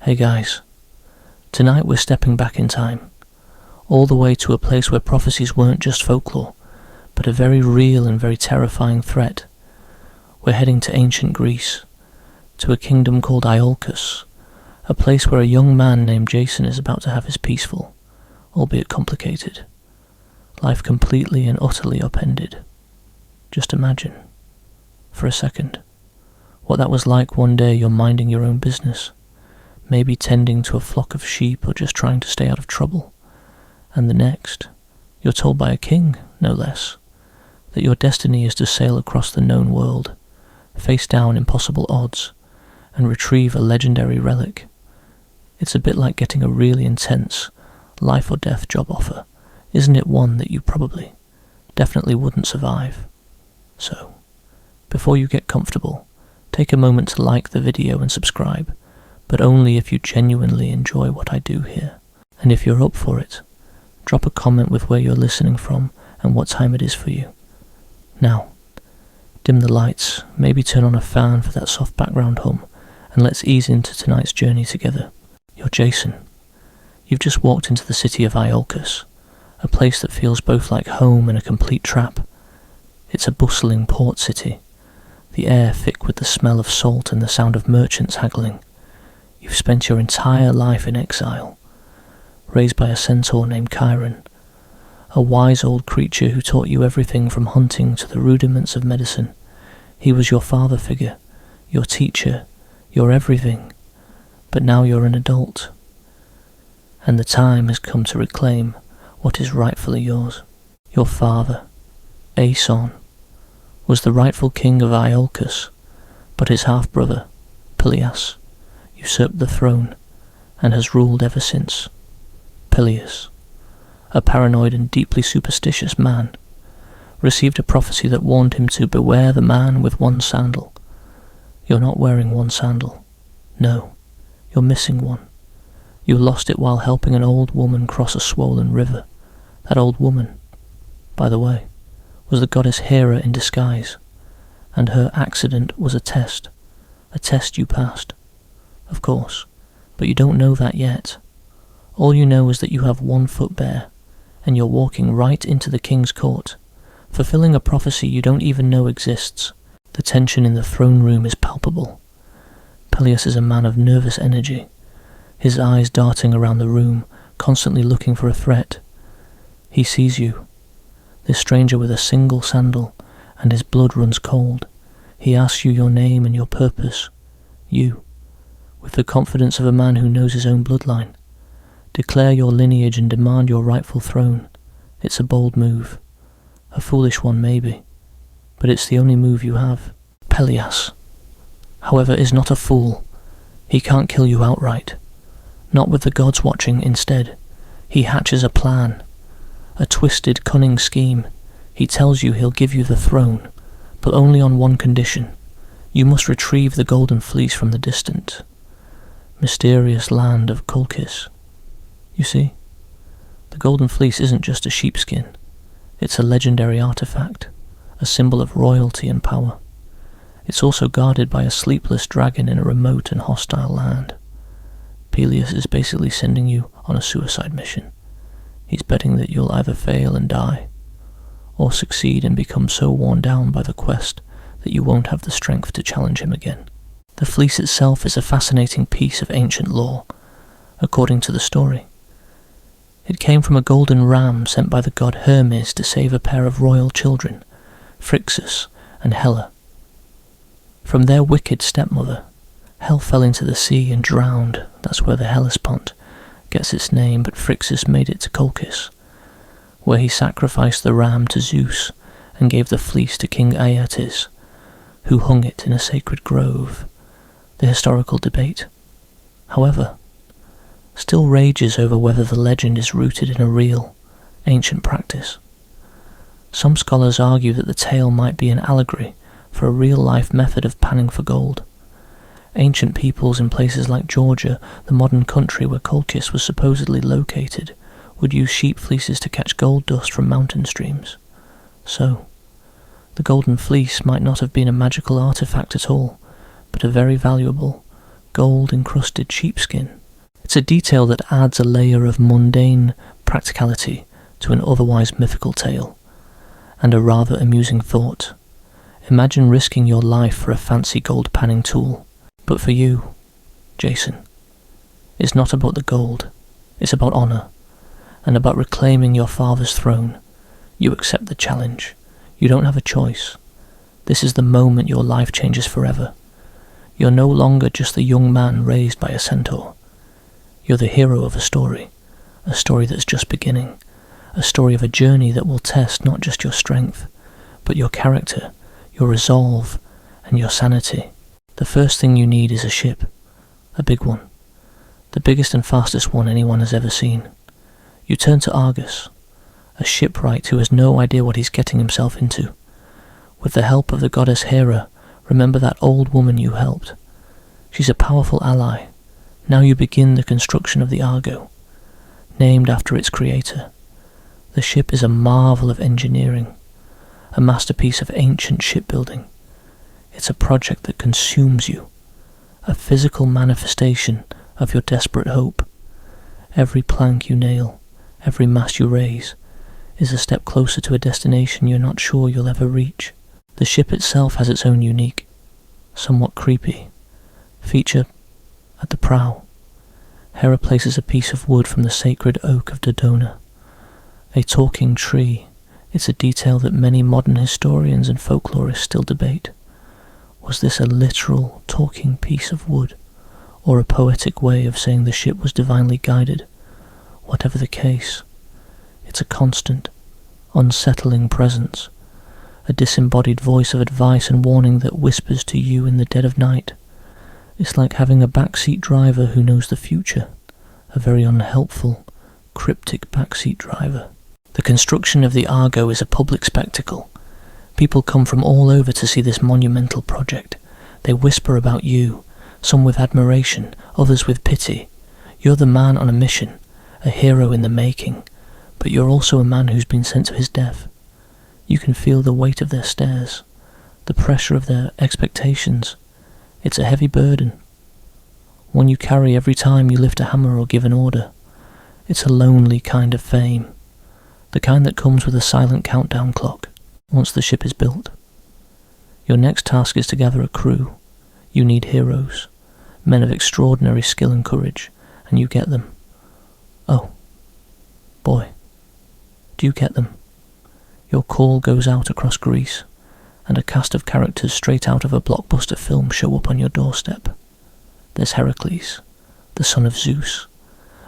Hey guys, tonight we're stepping back in time, all the way to a place where prophecies weren't just folklore, but a very real and very terrifying threat. We're heading to ancient Greece, to a kingdom called Iolcus, a place where a young man named Jason is about to have his peaceful, albeit complicated, life completely and utterly upended. Just imagine, for a second, what that was like one day you're minding your own business, maybe tending to a flock of sheep or just trying to stay out of trouble, and the next, you're told by a king, no less, that your destiny is to sail across the known world, face down impossible odds, and retrieve a legendary relic. It's a bit like getting a really intense, life or death job offer, isn't it? One that you probably, definitely wouldn't survive. So, before you get comfortable, take a moment to like the video and subscribe, but only if you genuinely enjoy what I do here. And if you're up for it, drop a comment with where you're listening from and what time it is for you. Now, dim the lights, maybe turn on a fan for that soft background hum, and let's ease into tonight's journey together. You're Jason. You've just walked into the city of Iolcus, a place that feels both like home and a complete trap. It's a bustling port city, the air thick with the smell of salt and the sound of merchants haggling. You've spent your entire life in exile, raised by a centaur named Chiron, a wise old creature who taught you everything from hunting to the rudiments of medicine. He was your father figure, your teacher, your everything, but now you're an adult, and the time has come to reclaim what is rightfully yours. Your father, Aeson, was the rightful king of Iolcus, but his half-brother, Peleus, usurped the throne and has ruled ever since. Peleus, a paranoid and deeply superstitious man, received a prophecy that warned him to beware the man with one sandal. You're not wearing one sandal. No, you're missing one. You lost it while helping an old woman cross a swollen river. That old woman, by the way, was the goddess Hera in disguise, and her accident was a test you passed. Of course, but you don't know that yet. All you know is that you have one foot bare, and you're walking right into the king's court, fulfilling a prophecy you don't even know exists. The tension in the throne room is palpable. Peleus is a man of nervous energy, his eyes darting around the room, constantly looking for a threat. He sees you, this stranger with a single sandal, and his blood runs cold. He asks you your name and your purpose. You, with the confidence of a man who knows his own bloodline, declare your lineage and demand your rightful throne. It's a bold move, a foolish one maybe, but it's the only move you have. Peleus, however, is not a fool. He can't kill you outright, not with the gods watching. Instead, he hatches a plan, a twisted, cunning scheme. He tells you he'll give you the throne, but only on one condition. You must retrieve the Golden Fleece from the distant, mysterious land of Colchis. You see, the Golden Fleece isn't just a sheepskin. It's a legendary artifact, a symbol of royalty and power. It's also guarded by a sleepless dragon in a remote and hostile land. Peleus is basically sending you on a suicide mission. He's betting that you'll either fail and die, or succeed and become so worn down by the quest that you won't have the strength to challenge him again. The fleece itself is a fascinating piece of ancient lore, according to the story. It came from a golden ram sent by the god Hermes to save a pair of royal children, Phrixus and Helle. From their wicked stepmother, Helle fell into the sea and drowned. That's where the Hellespont gets its name, but Phrixus made it to Colchis, where he sacrificed the ram to Zeus and gave the fleece to King Aeetes, who hung it in a sacred grove. The historical debate, however, still rages over whether the legend is rooted in a real, ancient practice. Some scholars argue that the tale might be an allegory for a real-life method of panning for gold. Ancient peoples in places like Georgia, the modern country where Colchis was supposedly located, would use sheep fleeces to catch gold dust from mountain streams. So, the Golden Fleece might not have been a magical artifact at all, but a very valuable, gold-encrusted sheepskin. It's a detail that adds a layer of mundane practicality to an otherwise mythical tale, and a rather amusing thought. Imagine risking your life for a fancy gold panning tool. But for you, Jason, it's not about the gold, it's about honour, and about reclaiming your father's throne. You accept the challenge. You don't have a choice. This is the moment your life changes forever. You're no longer just the young man raised by a centaur. You're the hero of a story that's just beginning, a story of a journey that will test not just your strength, but your character, your resolve, and your sanity. The first thing you need is a ship, a big one, the biggest and fastest one anyone has ever seen. You turn to Argus, a shipwright who has no idea what he's getting himself into. With the help of the goddess Hera, remember that old woman you helped. She's a powerful ally. Now you begin the construction of the Argo, named after its creator. The ship is a marvel of engineering, a masterpiece of ancient shipbuilding. It's a project that consumes you, a physical manifestation of your desperate hope. Every plank you nail, every mast you raise, is a step closer to a destination you're not sure you'll ever reach. The ship itself has its own unique, somewhat creepy, feature at the prow. Hera places a piece of wood from the sacred oak of Dodona, a talking tree. It's a detail that many modern historians and folklorists still debate. Was this a literal talking piece of wood, or a poetic way of saying the ship was divinely guided? Whatever the case, it's a constant, unsettling presence, a disembodied voice of advice and warning that whispers to you in the dead of night. It's like having a backseat driver who knows the future, a very unhelpful, cryptic backseat driver. The construction of the Argo is a public spectacle. People come from all over to see this monumental project. They whisper about you, some with admiration, others with pity. You're the man on a mission, a hero in the making, but you're also a man who's been sent to his death. You can feel the weight of their stares, the pressure of their expectations. It's a heavy burden, one you carry every time you lift a hammer or give an order. It's a lonely kind of fame, the kind that comes with a silent countdown clock once the ship is built. Your next task is to gather a crew. You need heroes, men of extraordinary skill and courage, and you get them. Oh, boy, do you get them? Your call goes out across Greece, and a cast of characters straight out of a blockbuster film show up on your doorstep. There's Heracles, the son of Zeus,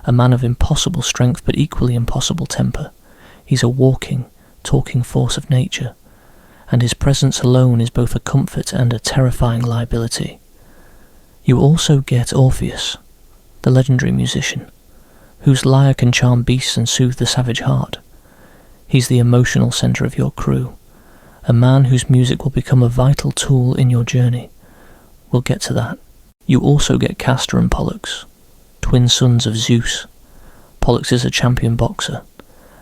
a man of impossible strength but equally impossible temper. He's a walking, talking force of nature, and his presence alone is both a comfort and a terrifying liability. You also get Orpheus, the legendary musician, whose lyre can charm beasts and soothe the savage heart. He's the emotional centre of your crew, a man whose music will become a vital tool in your journey. We'll get to that. You also get Castor and Pollux, twin sons of Zeus. Pollux is a champion boxer,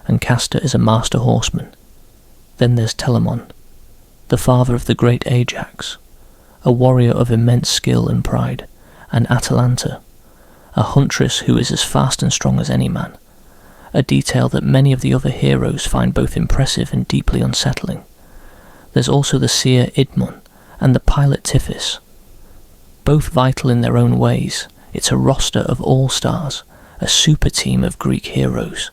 and Castor is a master horseman. Then there's Telamon, the father of the great Ajax, a warrior of immense skill and pride, and Atalanta, a huntress who is as fast and strong as any man, a detail that many of the other heroes find both impressive and deeply unsettling. There's also the seer Idmon and the pilot Tiphys, both vital in their own ways. It's a roster of all-stars, a super team of Greek heroes.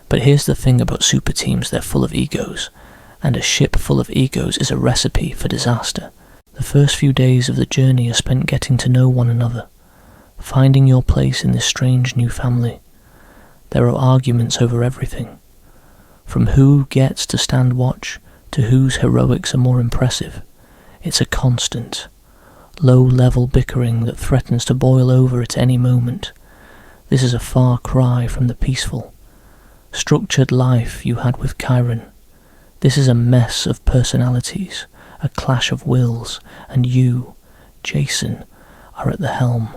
But here's the thing about super teams, they're full of egos, and a ship full of egos is a recipe for disaster. The first few days of the journey are spent getting to know one another, finding your place in this strange new family. There are arguments over everything, from who gets to stand watch to whose heroics are more impressive. It's a constant, low-level bickering that threatens to boil over at any moment. This is a far cry from the peaceful, structured life you had with Chiron. This is a mess of personalities, a clash of wills, and you, Jason, are at the helm,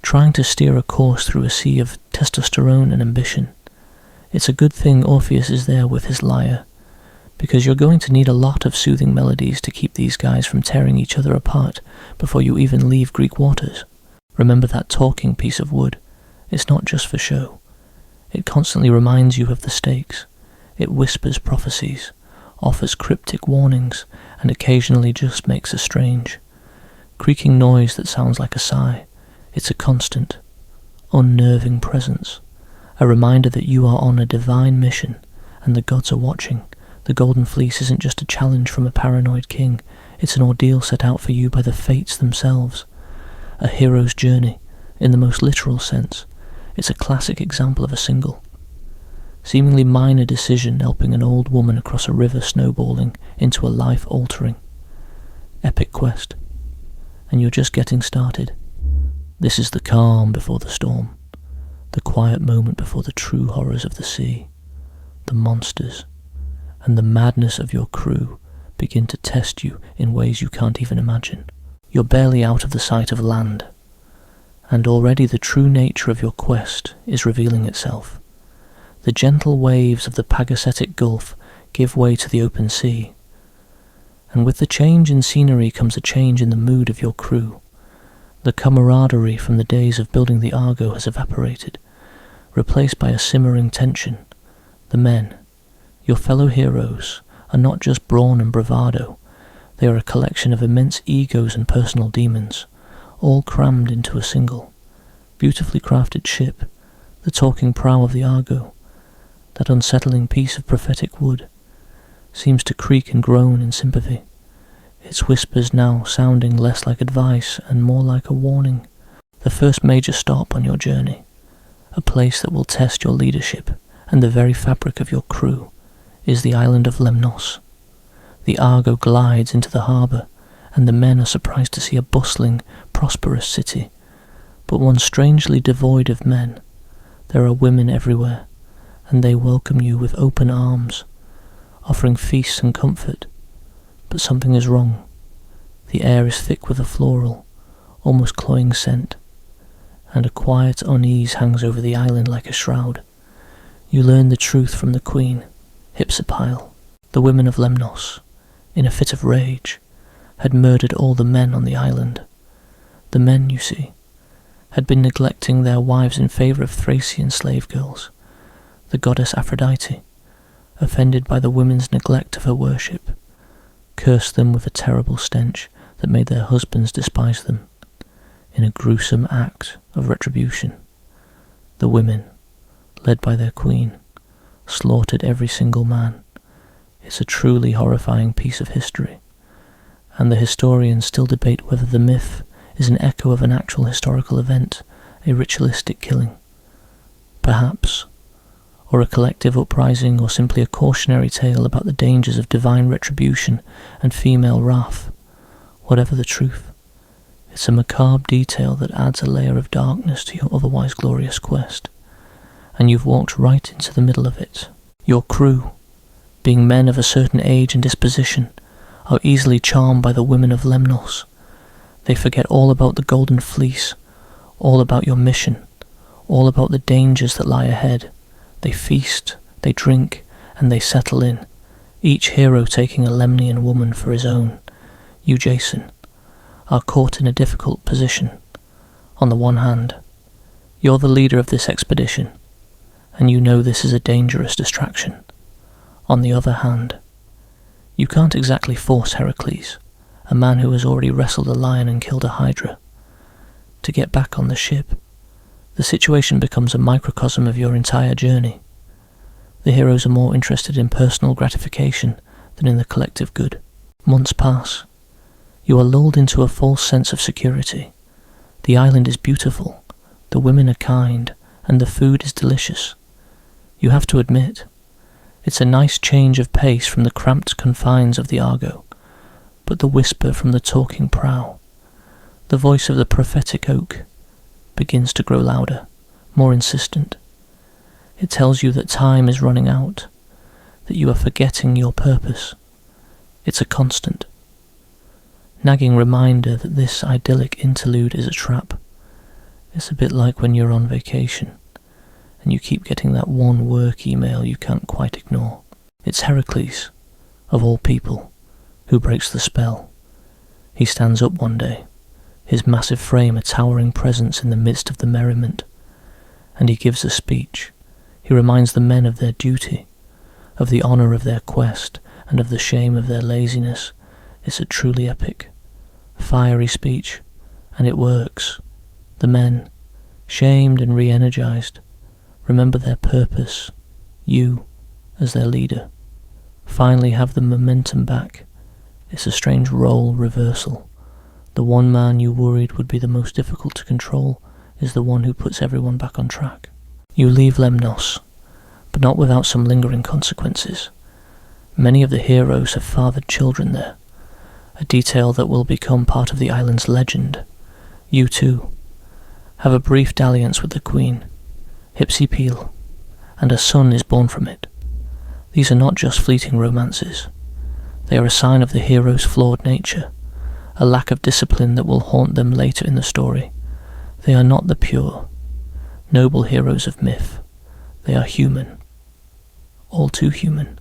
trying to steer a course through a sea of testosterone and ambition. It's a good thing Orpheus is there with his lyre, because you're going to need a lot of soothing melodies to keep these guys from tearing each other apart before you even leave Greek waters. Remember that talking piece of wood. It's not just for show. It constantly reminds you of the stakes. It whispers prophecies, offers cryptic warnings, and occasionally just makes a strange, creaking noise that sounds like a sigh. It's a constant, unnerving presence, a reminder that you are on a divine mission, and the gods are watching. The Golden Fleece isn't just a challenge from a paranoid king, it's an ordeal set out for you by the fates themselves. A hero's journey, in the most literal sense. It's a classic example of a single, seemingly minor decision helping an old woman across a river snowballing into a life-altering, epic quest. And you're just getting started. This is the calm before the storm, the quiet moment before the true horrors of the sea, the monsters, and the madness of your crew begin to test you in ways you can't even imagine. You're barely out of the sight of land, and already the true nature of your quest is revealing itself. The gentle waves of the Pagasetic Gulf give way to the open sea, and with the change in scenery comes a change in the mood of your crew. The camaraderie from the days of building the Argo has evaporated, replaced by a simmering tension. The men, your fellow heroes, are not just brawn and bravado. They are a collection of immense egos and personal demons, all crammed into a single, beautifully crafted ship, the talking prow of the Argo. That unsettling piece of prophetic wood seems to creak and groan in sympathy, its whispers now sounding less like advice and more like a warning. The first major stop on your journey, a place that will test your leadership and the very fabric of your crew, is the island of Lemnos. The Argo glides into the harbour, and the men are surprised to see a bustling, prosperous city, but one strangely devoid of men. There are women everywhere, and they welcome you with open arms, offering feasts and comfort. But something is wrong. The air is thick with a floral, almost cloying scent, and a quiet unease hangs over the island like a shroud. You learn the truth from the queen, Hypsipyle. The women of Lemnos, in a fit of rage, had murdered all the men on the island. The men, you see, had been neglecting their wives in favour of Thracian slave girls. The goddess Aphrodite, offended by the women's neglect of her worship, cursed them with a terrible stench that made their husbands despise them. In a gruesome act of retribution, the women, led by their queen, slaughtered every single man. It's a truly horrifying piece of history, and the historians still debate whether the myth is an echo of an actual historical event, a ritualistic killing, perhaps, or a collective uprising, or simply a cautionary tale about the dangers of divine retribution and female wrath. Whatever the truth, it's a macabre detail that adds a layer of darkness to your otherwise glorious quest, and you've walked right into the middle of it. Your crew, being men of a certain age and disposition, are easily charmed by the women of Lemnos. They forget all about the Golden Fleece, all about your mission, all about the dangers that lie ahead. They feast, they drink, and they settle in, each hero taking a Lemnian woman for his own. You, Jason, are caught in a difficult position. On the one hand, you're the leader of this expedition, and you know this is a dangerous distraction. On the other hand, you can't exactly force Heracles, a man who has already wrestled a lion and killed a hydra, to get back on the ship. The situation becomes a microcosm of your entire journey. The heroes are more interested in personal gratification than in the collective good. Months pass. You are lulled into a false sense of security. The island is beautiful, the women are kind, and the food is delicious. You have to admit, it's a nice change of pace from the cramped confines of the Argo, but the whisper from the talking prow, the voice of the prophetic oak, begins to grow louder, more insistent. It tells you that time is running out, that you are forgetting your purpose. It's a constant, nagging reminder that this idyllic interlude is a trap. It's a bit like when you're on vacation, and you keep getting that one work email you can't quite ignore. It's Heracles, of all people, who breaks the spell. He stands up one day, his massive frame a towering presence in the midst of the merriment. And he gives a speech. He reminds the men of their duty, of the honour of their quest, and of the shame of their laziness. It's a truly epic, fiery speech, and it works. The men, shamed and re-energized, remember their purpose, you, as their leader. Finally have the momentum back. It's a strange role reversal. The one man you worried would be the most difficult to control is the one who puts everyone back on track. You leave Lemnos, but not without some lingering consequences. Many of the heroes have fathered children there, a detail that will become part of the island's legend. You too have a brief dalliance with the Queen, Hypsipyle, and a son is born from it. These are not just fleeting romances. They are a sign of the hero's flawed nature, a lack of discipline that will haunt them later in the story. They are not the pure, noble heroes of myth. They are human, all too human,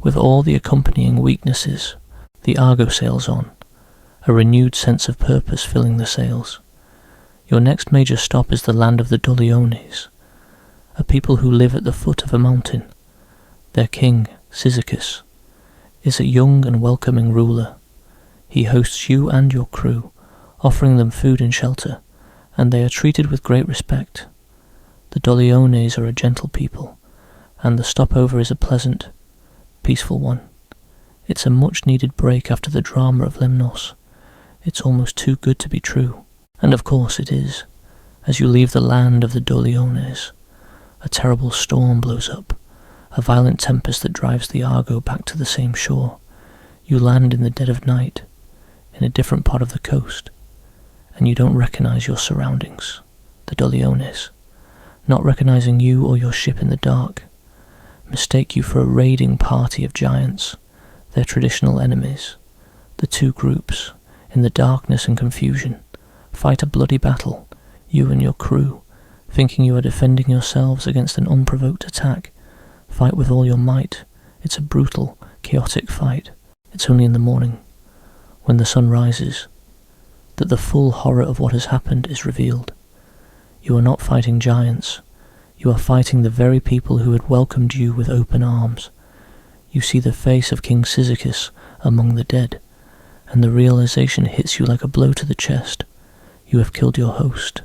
with all the accompanying weaknesses. The Argo sails on, a renewed sense of purpose filling the sails. Your next major stop is the land of the Doliones, a people who live at the foot of a mountain. Their king, Cyzicus, is a young and welcoming ruler. He hosts you and your crew, offering them food and shelter, and they are treated with great respect. The Doliones are a gentle people, and the stopover is a pleasant, peaceful one. It's a much-needed break after the drama of Lemnos. It's almost too good to be true. And of course it is. As you leave the land of the Doliones, a terrible storm blows up, a violent tempest that drives the Argo back to the same shore. You land in the dead of night, in a different part of the coast, and you don't recognize your surroundings, the Doliones, not recognizing you or your ship in the dark, mistake you for a raiding party of giants, their traditional enemies. The two groups, in the darkness and confusion, fight a bloody battle, you and your crew, thinking you are defending yourselves against an unprovoked attack. Fight with all your might. It's a brutal, chaotic fight. It's only in the morning, when the sun rises, that the full horror of what has happened is revealed. You are not fighting giants. You are fighting the very people who had welcomed you with open arms. You see the face of King Cyzicus among the dead, and the realization hits you like a blow to the chest. You have killed your host,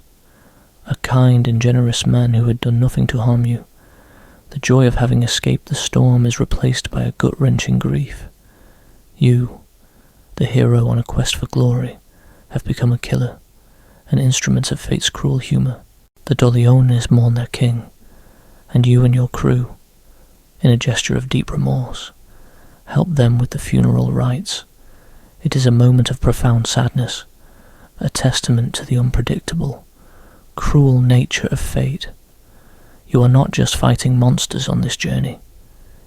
a kind and generous man who had done nothing to harm you. The joy of having escaped the storm is replaced by a gut-wrenching grief. You, the hero on a quest for glory, have become a killer, an instrument of fate's cruel humour. The Doliones mourn their king, and you and your crew, in a gesture of deep remorse, help them with the funeral rites. It is a moment of profound sadness, a testament to the unpredictable, cruel nature of fate. You are not just fighting monsters on this journey.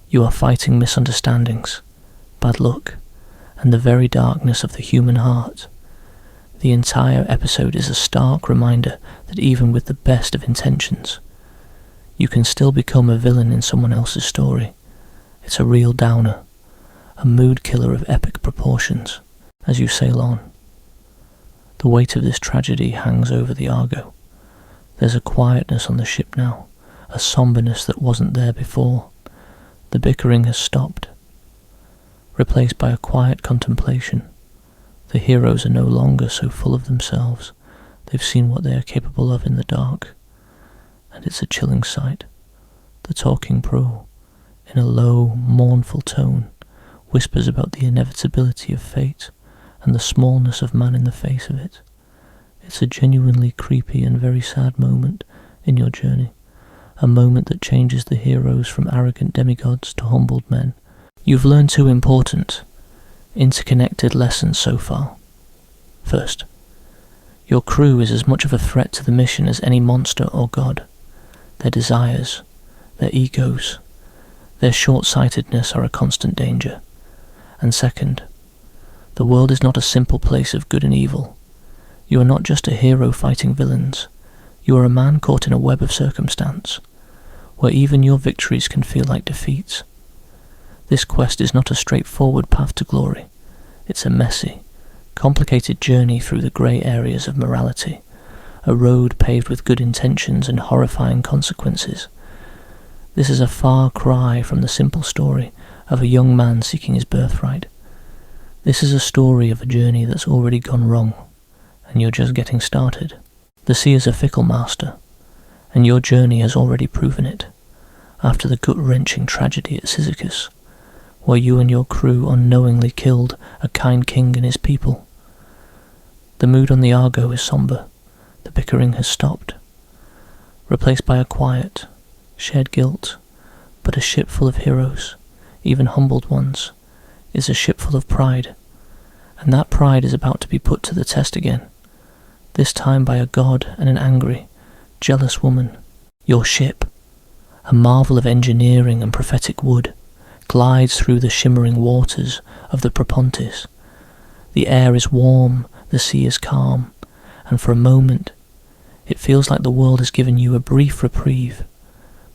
You are fighting misunderstandings, bad luck, and the very darkness of the human heart. The entire episode is a stark reminder that even with the best of intentions, you can still become a villain in someone else's story. It's a real downer, a mood killer of epic proportions. As you sail on, the weight of this tragedy hangs over the Argo. There's a quietness on the ship now, a somberness that wasn't there before. The bickering has stopped, replaced by a quiet contemplation. The heroes are no longer so full of themselves. They've seen what they are capable of in the dark, and it's a chilling sight. The talking pro, in a low, mournful tone, whispers about the inevitability of fate and the smallness of man in the face of it. It's a genuinely creepy and very sad moment in your journey, a moment that changes the heroes from arrogant demigods to humbled men. You've learned two important, interconnected lessons so far. First, your crew is as much of a threat to the mission as any monster or god. Their desires, their egos, their short-sightedness are a constant danger. And second, the world is not a simple place of good and evil. You are not just a hero fighting villains. You are a man caught in a web of circumstance, where even your victories can feel like defeats. This quest is not a straightforward path to glory. It's a messy, complicated journey through the grey areas of morality, a road paved with good intentions and horrifying consequences. This is a far cry from the simple story of a young man seeking his birthright. This is a story of a journey that's already gone wrong, and you're just getting started. The sea is a fickle master, and your journey has already proven it, after the gut-wrenching tragedy at Cyzicus, where you and your crew unknowingly killed a kind king and his people. The mood on the Argo is sombre. The bickering has stopped, replaced by a quiet, shared guilt. But a ship full of heroes, even humbled ones, is a ship full of pride, and that pride is about to be put to the test again, this time by a god and an angry, jealous woman. Your ship, a marvel of engineering and prophetic wood, glides through the shimmering waters of the Propontis. The air is warm, the sea is calm, and for a moment it feels like the world has given you a brief reprieve.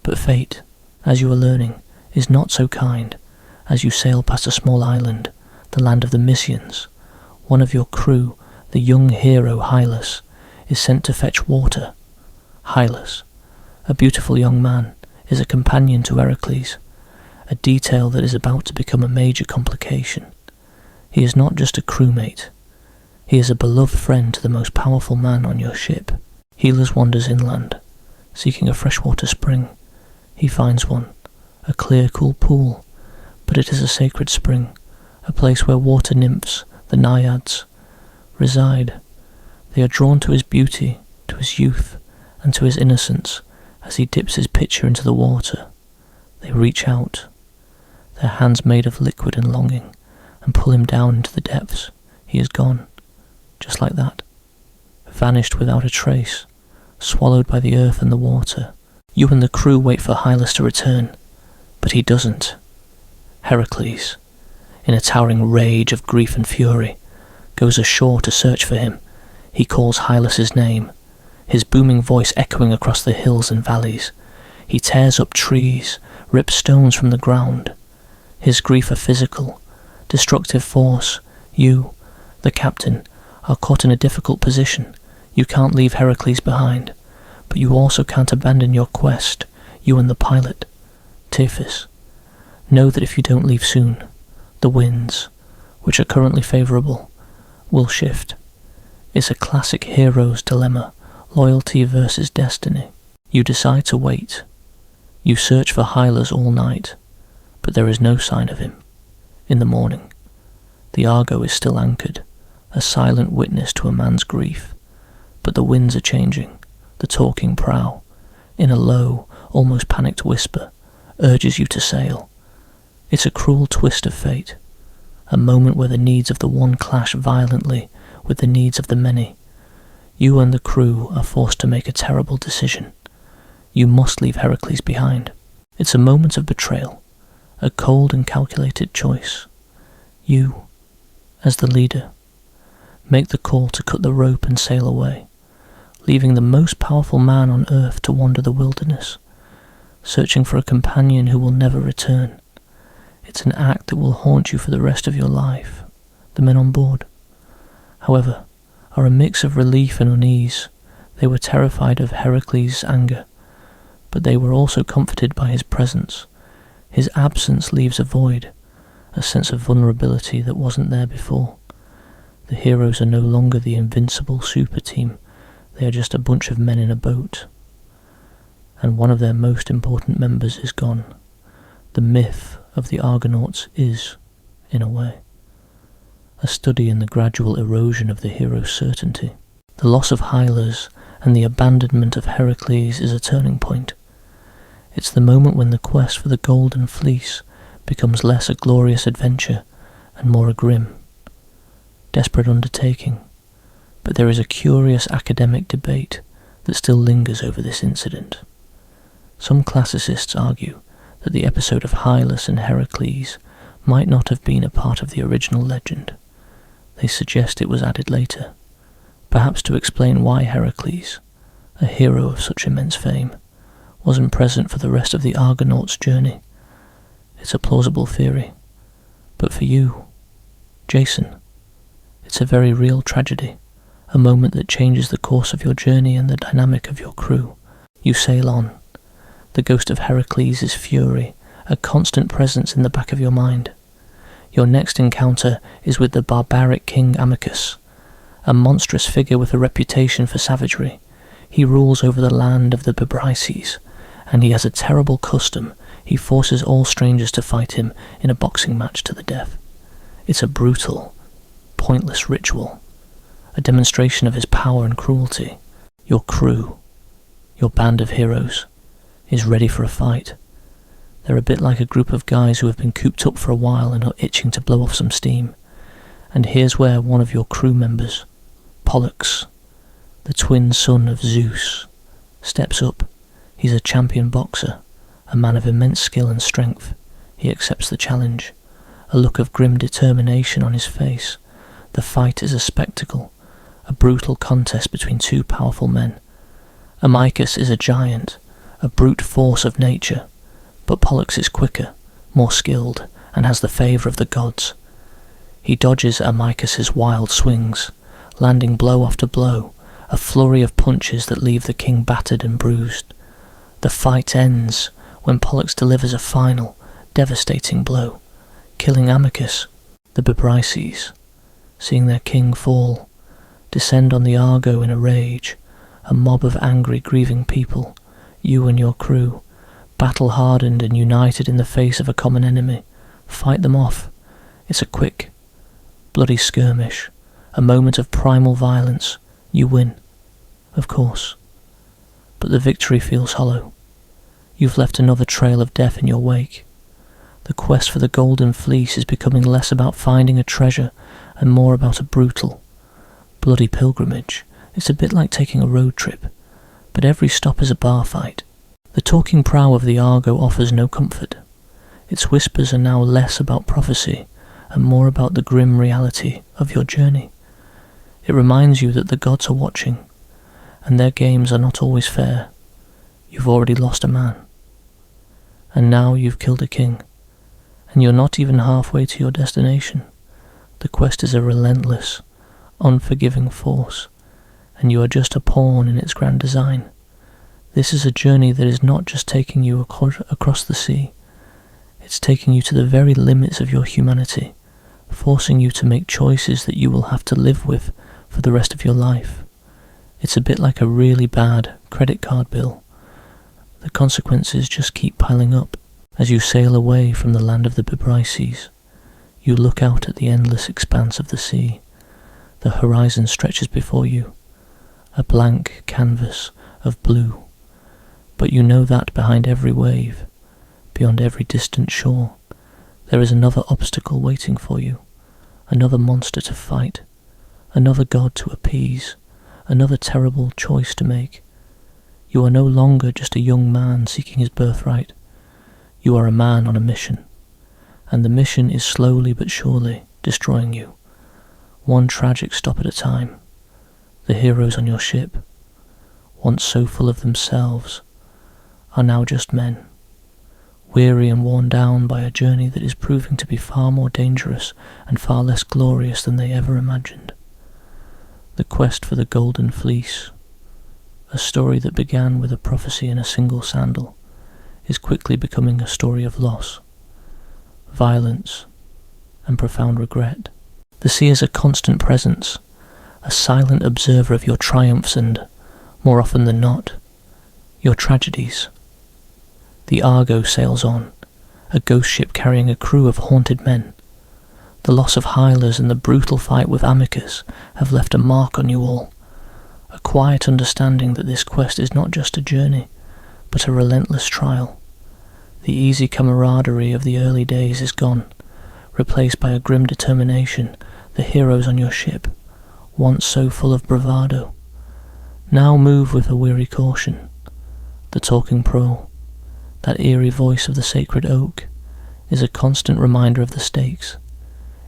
But fate, as you are learning, is not so kind. As you sail past a small island, the land of the Mysians, one of your crew, the young hero Hylas, is sent to fetch water. Hylas, a beautiful young man, is a companion to Heracles, a detail that is about to become a major complication. He is not just a crewmate. He is a beloved friend to the most powerful man on your ship. Hylas wanders inland, seeking a freshwater spring. He finds one, a clear, cool pool, but it is a sacred spring, a place where water nymphs, the naiads, reside. They are drawn to his beauty, to his youth, and to his innocence as he dips his pitcher into the water. They reach out, their hands made of liquid and longing, and pull him down into the depths. He is gone, just like that, vanished without a trace, swallowed by the earth and the water. You and the crew wait for Hylas to return, but he doesn't. Heracles, in a towering rage of grief and fury, goes ashore to search for him. He calls Hylas' name, his booming voice echoing across the hills and valleys. He tears up trees, rips stones from the ground. His grief a physical, destructive force. You, the captain, are caught in a difficult position. You can't leave Heracles behind, but you also can't abandon your quest, you and the pilot, Tiphys. Know that if you don't leave soon, the winds, which are currently favourable, will shift. It's a classic hero's dilemma, loyalty versus destiny. You decide to wait. You search for Hylas all night, but there is no sign of him. In the morning, the Argo is still anchored, a silent witness to a man's grief. But the winds are changing. The talking prow, in a low, almost panicked whisper, urges you to sail. It's a cruel twist of fate, a moment where the needs of the one clash violently with the needs of the many. You and the crew are forced to make a terrible decision. You must leave Heracles behind. It's a moment of betrayal, a cold and calculated choice. You, as the leader, make the call to cut the rope and sail away, leaving the most powerful man on earth to wander the wilderness, searching for a companion who will never return. It's an act that will haunt you for the rest of your life. The men on board, however, are a mix of relief and unease. They were terrified of Heracles' anger, but they were also comforted by his presence. His absence leaves a void, a sense of vulnerability that wasn't there before. The heroes are no longer the invincible super team. They are just a bunch of men in a boat. And one of their most important members is gone. The myth of the Argonauts is, in a way, a study in the gradual erosion of the hero's certainty. The loss of Hylas and the abandonment of Heracles is a turning point. It's the moment when the quest for the Golden Fleece becomes less a glorious adventure and more a grim, desperate undertaking. But there is a curious academic debate that still lingers over this incident. Some classicists argue that the episode of Hylas and Heracles might not have been a part of the original legend. They suggest it was added later, perhaps to explain why Heracles, a hero of such immense fame, wasn't present for the rest of the Argonauts' journey. It's a plausible theory, but for you, Jason, It's a very real tragedy, a moment that changes the course of your journey and the dynamic of your crew. You sail on. The ghost of Heracles' fury, a constant presence in the back of your mind. Your next encounter is with the barbaric king Amycus, a monstrous figure with a reputation for savagery. He rules over the land of the Bebryces, and he has a terrible custom. He forces all strangers to fight him in a boxing match to the death. It's a brutal, pointless ritual, a demonstration of his power and cruelty. Your crew, your band of heroes, is ready for a fight. They're a bit like a group of guys who have been cooped up for a while and are itching to blow off some steam. And here's where one of your crew members, Pollux, the twin son of Zeus, steps up. He's a champion boxer, a man of immense skill and strength. He accepts the challenge, a look of grim determination on his face. The fight is a spectacle, a brutal contest between two powerful men. Amycus is a giant, a brute force of nature, but Pollux is quicker, more skilled, and has the favour of the gods. He dodges Amycus's wild swings, landing blow after blow, a flurry of punches that leave the king battered and bruised. The fight ends when Pollux delivers a final, devastating blow, killing Amycus. The Bebryces, seeing their king fall, descend on the Argo in a rage, a mob of angry, grieving people. You and your crew, battle-hardened and united in the face of a common enemy, fight them off. It's a quick, bloody skirmish, a moment of primal violence. You win, of course, but the victory feels hollow. You've left another trail of death in your wake. The quest for the Golden Fleece is becoming less about finding a treasure and more about a brutal, bloody pilgrimage. It's a bit like taking a road trip, but every stop is a bar fight. The talking prow of the Argo offers no comfort. Its whispers are now less about prophecy and more about the grim reality of your journey. It reminds you that the gods are watching, and their games are not always fair. You've already lost a man, and now you've killed a king, and you're not even halfway to your destination. The quest is a relentless, unforgiving force, and you are just a pawn in its grand design. This is a journey that is not just taking you across the sea, it's taking you to the very limits of your humanity, forcing you to make choices that you will have to live with for the rest of your life. It's a bit like a really bad credit card bill. The consequences just keep piling up. As you sail away from the land of the Bebryces, you look out at the endless expanse of the sea. The horizon stretches before you, a blank canvas of blue. But you know that behind every wave, beyond every distant shore, there is another obstacle waiting for you, another monster to fight, another god to appease, another terrible choice to make. You are no longer just a young man seeking his birthright. You are a man on a mission, and the mission is slowly but surely destroying you, one tragic stop at a time. The heroes on your ship, once so full of themselves, are now just men, weary and worn down by a journey that is proving to be far more dangerous and far less glorious than they ever imagined. The quest for the Golden Fleece, a story that began with a prophecy in a single sandal, is quickly becoming a story of loss, violence, and profound regret. The sea is a constant presence, a silent observer of your triumphs and, more often than not, your tragedies. The Argo sails on, a ghost ship carrying a crew of haunted men. The loss of Hylas and the brutal fight with Amycus have left a mark on you all, a quiet understanding that this quest is not just a journey, but a relentless trial. The easy camaraderie of the early days is gone, replaced by a grim determination. The heroes on your ship, once so full of bravado, now move with a weary caution. The talking prow, that eerie voice of the sacred oak, is a constant reminder of the stakes,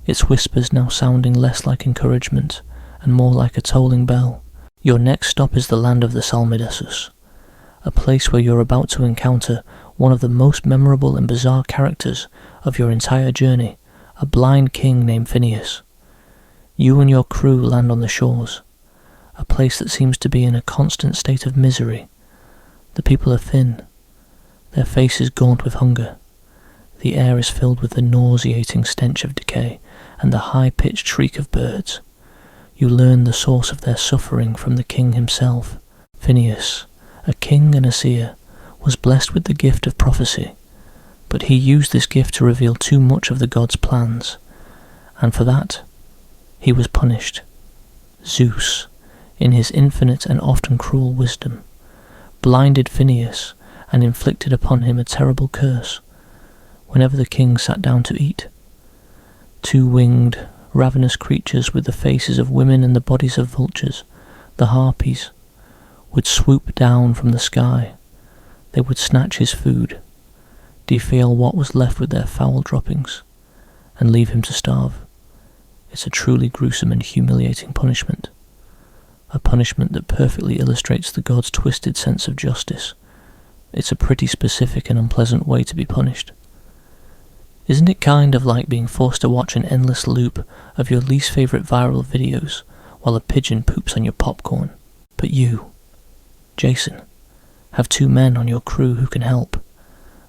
its whispers now sounding less like encouragement and more like a tolling bell. Your next stop is the land of the Salmydessus, a place where you're about to encounter one of the most memorable and bizarre characters of your entire journey, a blind king named Phineus. You and your crew land on the shores, a place that seems to be in a constant state of misery. The people are thin, their faces gaunt with hunger. The air is filled with the nauseating stench of decay and the high-pitched shriek of birds. You learn the source of their suffering from the king himself. Phineus, a king and a seer, was blessed with the gift of prophecy, but he used this gift to reveal too much of the gods' plans, and for that he was punished. Zeus, in his infinite and often cruel wisdom, blinded Phineus and inflicted upon him a terrible curse whenever the king sat down to eat. Two-winged, ravenous creatures with the faces of women and the bodies of vultures, the harpies, would swoop down from the sky. They would snatch his food, defile what was left with their foul droppings, and leave him to starve. It's a truly gruesome and humiliating punishment. A punishment that perfectly illustrates the gods' twisted sense of justice. It's a pretty specific and unpleasant way to be punished. Isn't it kind of like being forced to watch an endless loop of your least favourite viral videos while a pigeon poops on your popcorn? But you, Jason, have two men on your crew who can help.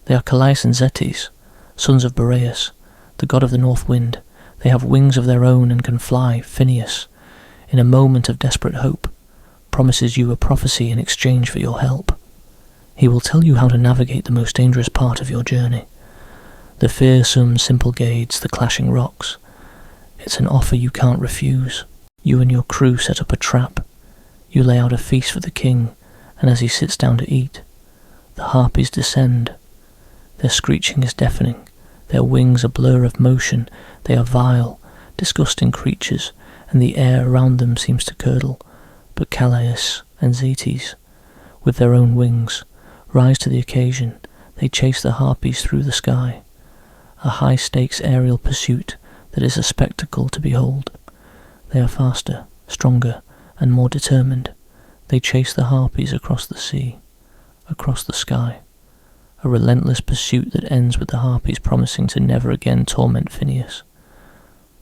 They are Calais and Zetes, sons of Boreas, the god of the north wind. They have wings of their own and can fly. Phineus, in a moment of desperate hope, promises you a prophecy in exchange for your help. He will tell you how to navigate the most dangerous part of your journey. The fearsome, simple gades, the clashing rocks. It's an offer you can't refuse. You and your crew set up a trap. You lay out a feast for the king, and as he sits down to eat, the harpies descend. Their screeching is deafening. Their wings a blur of motion. They are vile, disgusting creatures, and the air around them seems to curdle. But Calais and Zetes, with their own wings, rise to the occasion. They chase the harpies through the sky. A high-stakes aerial pursuit that is a spectacle to behold. They are faster, stronger, and more determined. They chase the harpies across the sea, across the sky. A relentless pursuit that ends with the harpies promising to never again torment Phineus.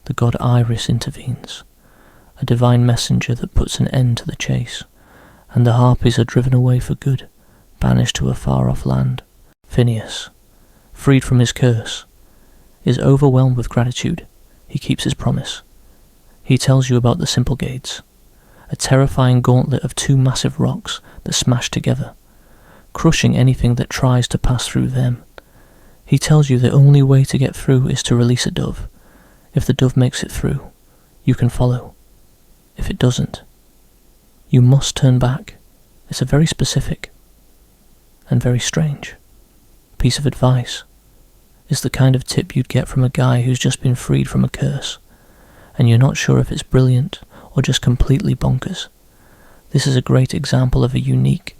The god Iris intervenes, a divine messenger that puts an end to the chase, and the harpies are driven away for good, banished to a far-off land. Phineus, freed from his curse, is overwhelmed with gratitude. He keeps his promise. He tells you about the simple gates, a terrifying gauntlet of two massive rocks that smash together, crushing anything that tries to pass through them. He tells you the only way to get through is to release a dove. If the dove makes it through, you can follow. If it doesn't, you must turn back. It's a very specific and very strange piece of advice. It's the kind of tip you'd get from a guy who's just been freed from a curse, and you're not sure if it's brilliant or just completely bonkers. This is a great example of a unique,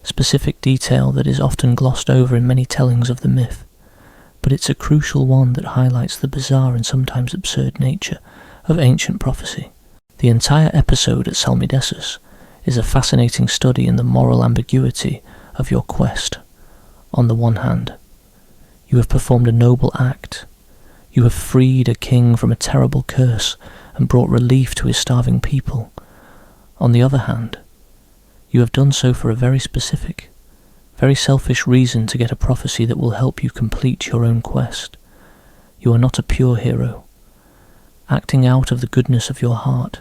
specific detail that is often glossed over in many tellings of the myth, but it's a crucial one that highlights the bizarre and sometimes absurd nature of ancient prophecy. The entire episode at Salmydessus is a fascinating study in the moral ambiguity of your quest. On the one hand, you have performed a noble act. You have freed a king from a terrible curse and brought relief to his starving people. On the other hand, you have done so for a very specific, very selfish reason to get a prophecy that will help you complete your own quest. You are not a pure hero, acting out of the goodness of your heart.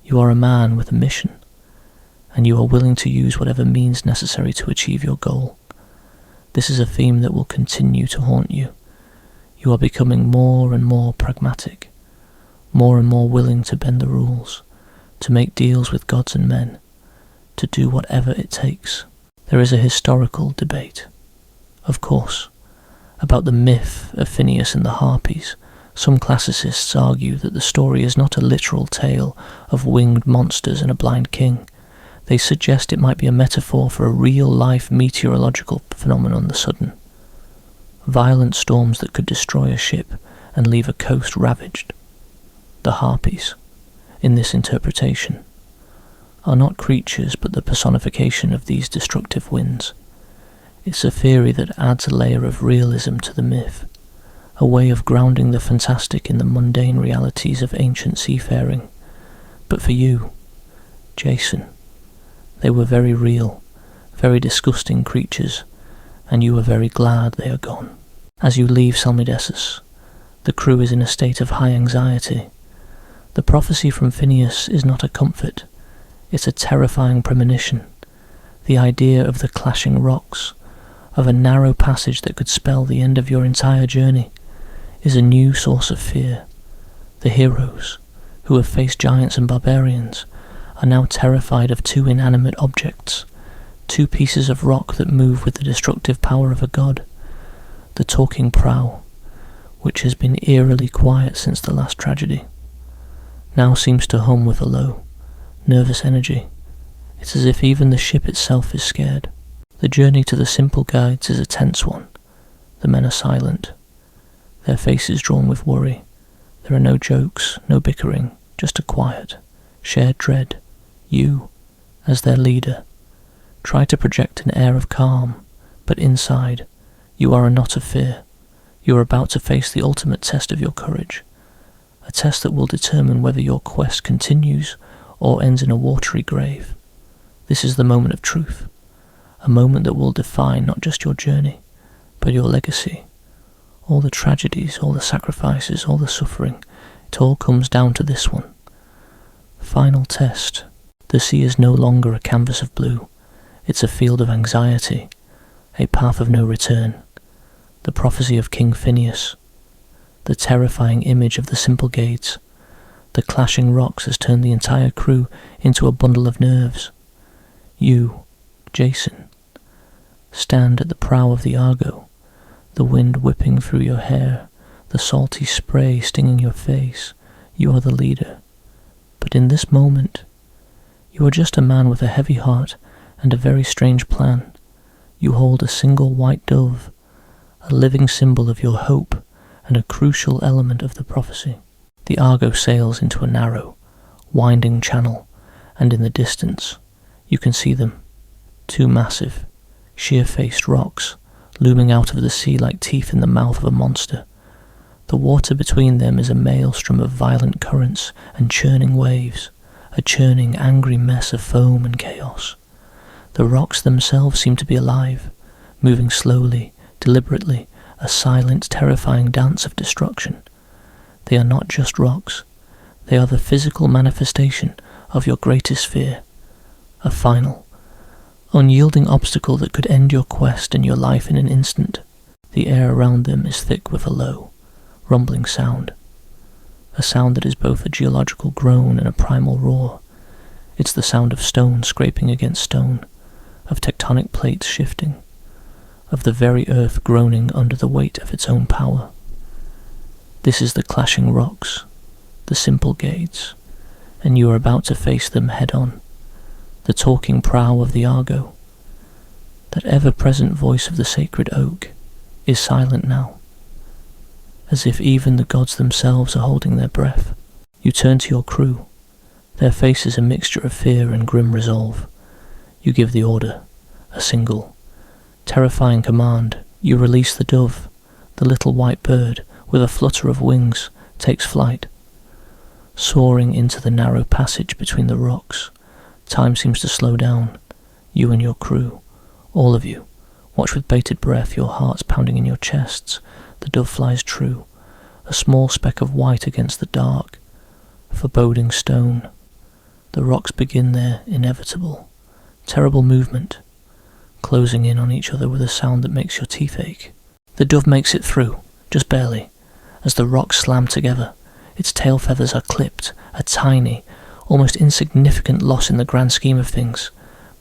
You are a man with a mission, and you are willing to use whatever means necessary to achieve your goal. This is a theme that will continue to haunt you. You are becoming more and more pragmatic, more and more willing to bend the rules, to make deals with gods and men, to do whatever it takes. There is a historical debate, of course, about the myth of Phineus and the Harpies. Some classicists argue that the story is not a literal tale of winged monsters and a blind king. They suggest it might be a metaphor for a real-life meteorological phenomenon, the sudden. Violent storms that could destroy a ship and leave a coast ravaged. The Harpies, in this interpretation, are not creatures but the personification of these destructive winds. It's a theory that adds a layer of realism to the myth, a way of grounding the fantastic in the mundane realities of ancient seafaring. But for you, Jason, they were very real, very disgusting creatures, and you are very glad they are gone. As you leave Salmydessus, the crew is in a state of high anxiety. The prophecy from Phineas is not a comfort, it's a terrifying premonition. The idea of the clashing rocks, of a narrow passage that could spell the end of your entire journey, is a new source of fear. The heroes, who have faced giants and barbarians, are now terrified of two inanimate objects, two pieces of rock that move with the destructive power of a god. The talking prow, which has been eerily quiet since the last tragedy, now seems to hum with a low, nervous energy. It's as if even the ship itself is scared. The journey to the simple guides is a tense one. The men are silent, their faces drawn with worry. There are no jokes, no bickering, just a quiet, shared dread. You, as their leader, try to project an air of calm, but inside, you are a knot of fear. You are about to face the ultimate test of your courage, a test that will determine whether your quest continues or ends in a watery grave. This is the moment of truth, a moment that will define not just your journey, but your legacy. All the tragedies, all the sacrifices, all the suffering, it all comes down to this one. Final test. The sea is no longer a canvas of blue. It's a field of anxiety, a path of no return. The prophecy of King Phineas, the terrifying image of the simple gates, the clashing rocks has turned the entire crew into a bundle of nerves. You, Jason, stand at the prow of the Argo, the wind whipping through your hair, the salty spray stinging your face. You are the leader. But in this moment, you are just a man with a heavy heart and a very strange plan. You hold a single white dove, a living symbol of your hope and a crucial element of the prophecy. The Argo sails into a narrow, winding channel, and in the distance, you can see them, two massive, sheer-faced rocks looming out of the sea like teeth in the mouth of a monster. The water between them is a maelstrom of violent currents and churning waves, a churning, angry mess of foam and chaos. The rocks themselves seem to be alive, moving slowly, deliberately, a silent, terrifying dance of destruction. They are not just rocks, they are the physical manifestation of your greatest fear, a final, unyielding obstacle that could end your quest and your life in an instant. The air around them is thick with a low, rumbling sound, a sound that is both a geological groan and a primal roar. It's the sound of stone scraping against stone, of tectonic plates shifting, of the very earth groaning under the weight of its own power. This is the clashing rocks, the simple gates, and you are about to face them head-on. The talking prow of the Argo, that ever-present voice of the sacred oak, is silent now, as if even the gods themselves are holding their breath. You turn to your crew, their faces a mixture of fear and grim resolve. You give the order, a single, terrifying command. You release the dove. The little white bird, with a flutter of wings, takes flight. Soaring into the narrow passage between the rocks, time seems to slow down. You and your crew, all of you, watch with bated breath, your hearts pounding in your chests. The dove flies true, a small speck of white against the dark, foreboding stone. The rocks begin their inevitable, terrible movement, closing in on each other with a sound that makes your teeth ache. The dove makes it through, just barely, as the rocks slam together. Its tail feathers are clipped, a tiny, almost insignificant loss in the grand scheme of things,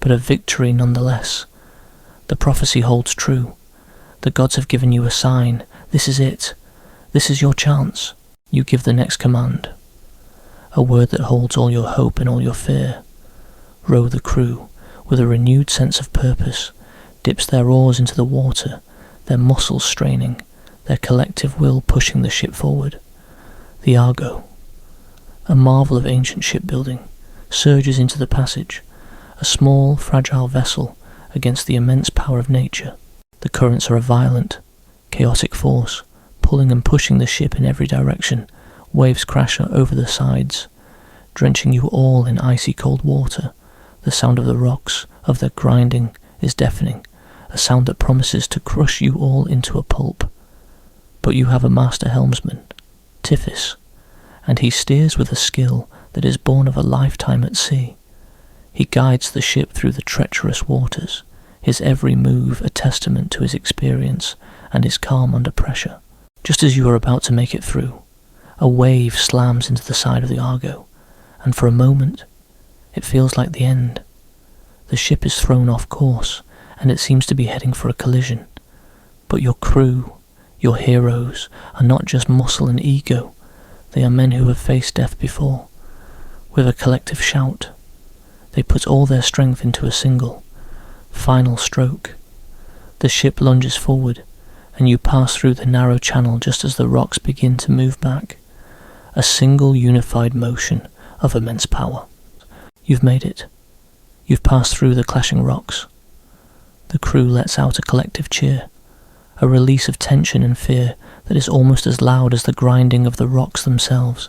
but a victory nonetheless. The prophecy holds true. The gods have given you a sign. This is it. This is your chance. You give the next command, a word that holds all your hope and all your fear. Row the crew, with a renewed sense of purpose, dips their oars into the water, their muscles straining, their collective will pushing the ship forward. The Argo, a marvel of ancient shipbuilding, surges into the passage, a small, fragile vessel against the immense power of nature. The currents are a violent, chaotic force, pulling and pushing the ship in every direction. Waves crash over the sides, drenching you all in icy cold water. The sound of the rocks, of their grinding, is deafening, a sound that promises to crush you all into a pulp. But you have a master helmsman, Tiphys, and he steers with a skill that is born of a lifetime at sea. He guides the ship through the treacherous waters, his every move a testament to his experience and his calm under pressure. Just as you are about to make it through, a wave slams into the side of the Argo, and for a moment, it feels like the end. The ship is thrown off course, and it seems to be heading for a collision. But your crew, your heroes, are not just muscle and ego. They are men who have faced death before. With a collective shout, they put all their strength into a single, final stroke. The ship lunges forward, and you pass through the narrow channel just as the rocks begin to move back. A single unified motion of immense power. You've made it. You've passed through the clashing rocks. The crew lets out a collective cheer, a release of tension and fear that is almost as loud as the grinding of the rocks themselves.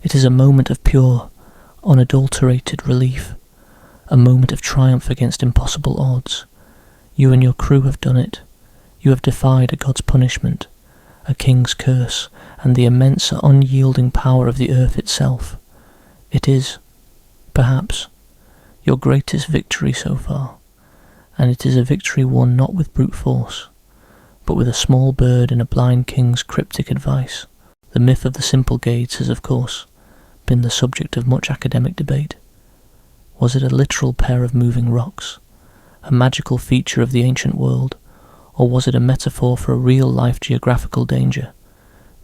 It is a moment of pure, unadulterated relief, a moment of triumph against impossible odds. You and your crew have done it. You have defied a god's punishment, a king's curse, and the immense unyielding power of the earth itself. It is, perhaps, your greatest victory so far, and it is a victory won not with brute force, but with a small bird and a blind king's cryptic advice. The myth of the simple gates has, of course, been the subject of much academic debate. Was it a literal pair of moving rocks, a magical feature of the ancient world, or was it a metaphor for a real-life geographical danger?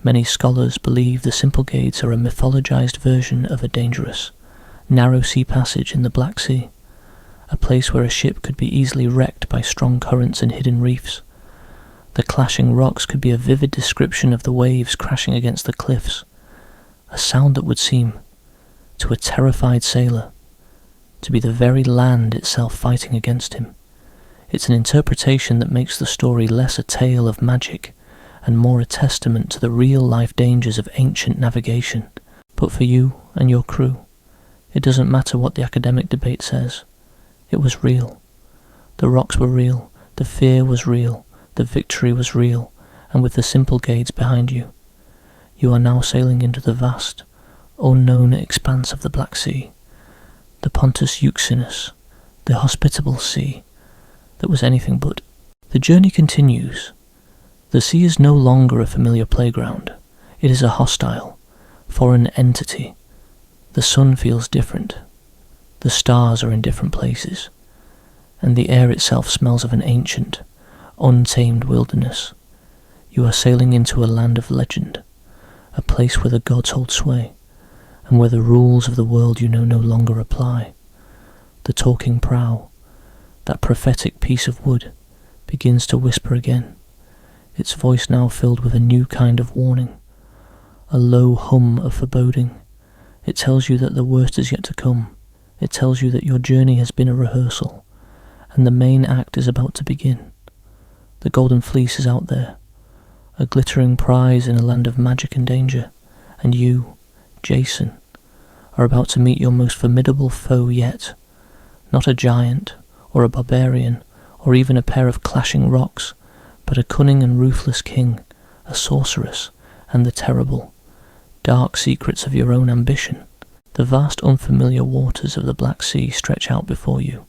Many scholars believe the simple gates are a mythologized version of a dangerous, narrow sea passage in the Black Sea, a place where a ship could be easily wrecked by strong currents and hidden reefs. The clashing rocks could be a vivid description of the waves crashing against the cliffs, a sound that would seem, to a terrified sailor, to be the very land itself fighting against him. It's an interpretation that makes the story less a tale of magic and more a testament to the real-life dangers of ancient navigation. But for you and your crew, it doesn't matter what the academic debate says. It was real. The rocks were real, the fear was real, the victory was real, and with the simple gates behind you, you are now sailing into the vast, unknown expanse of the Black Sea, the Pontus Euxinus, the hospitable sea that was anything but. The journey continues. The sea is no longer a familiar playground. It is a hostile, foreign entity. The sun feels different. The stars are in different places, and the air itself smells of an ancient, untamed wilderness. You are sailing into a land of legend, a place where the gods hold sway, and where the rules of the world you know no longer apply. The talking prow, that prophetic piece of wood, begins to whisper again, its voice now filled with a new kind of warning, a low hum of foreboding. It tells you that the worst is yet to come. It tells you that your journey has been a rehearsal, and the main act is about to begin. The Golden Fleece is out there, a glittering prize in a land of magic and danger, and you, Jason, are about to meet your most formidable foe yet. Not a giant, or a barbarian, or even a pair of clashing rocks, but a cunning and ruthless king, a sorceress, and the terrible, dark secrets of your own ambition. The vast unfamiliar waters of the Black Sea stretch out before you,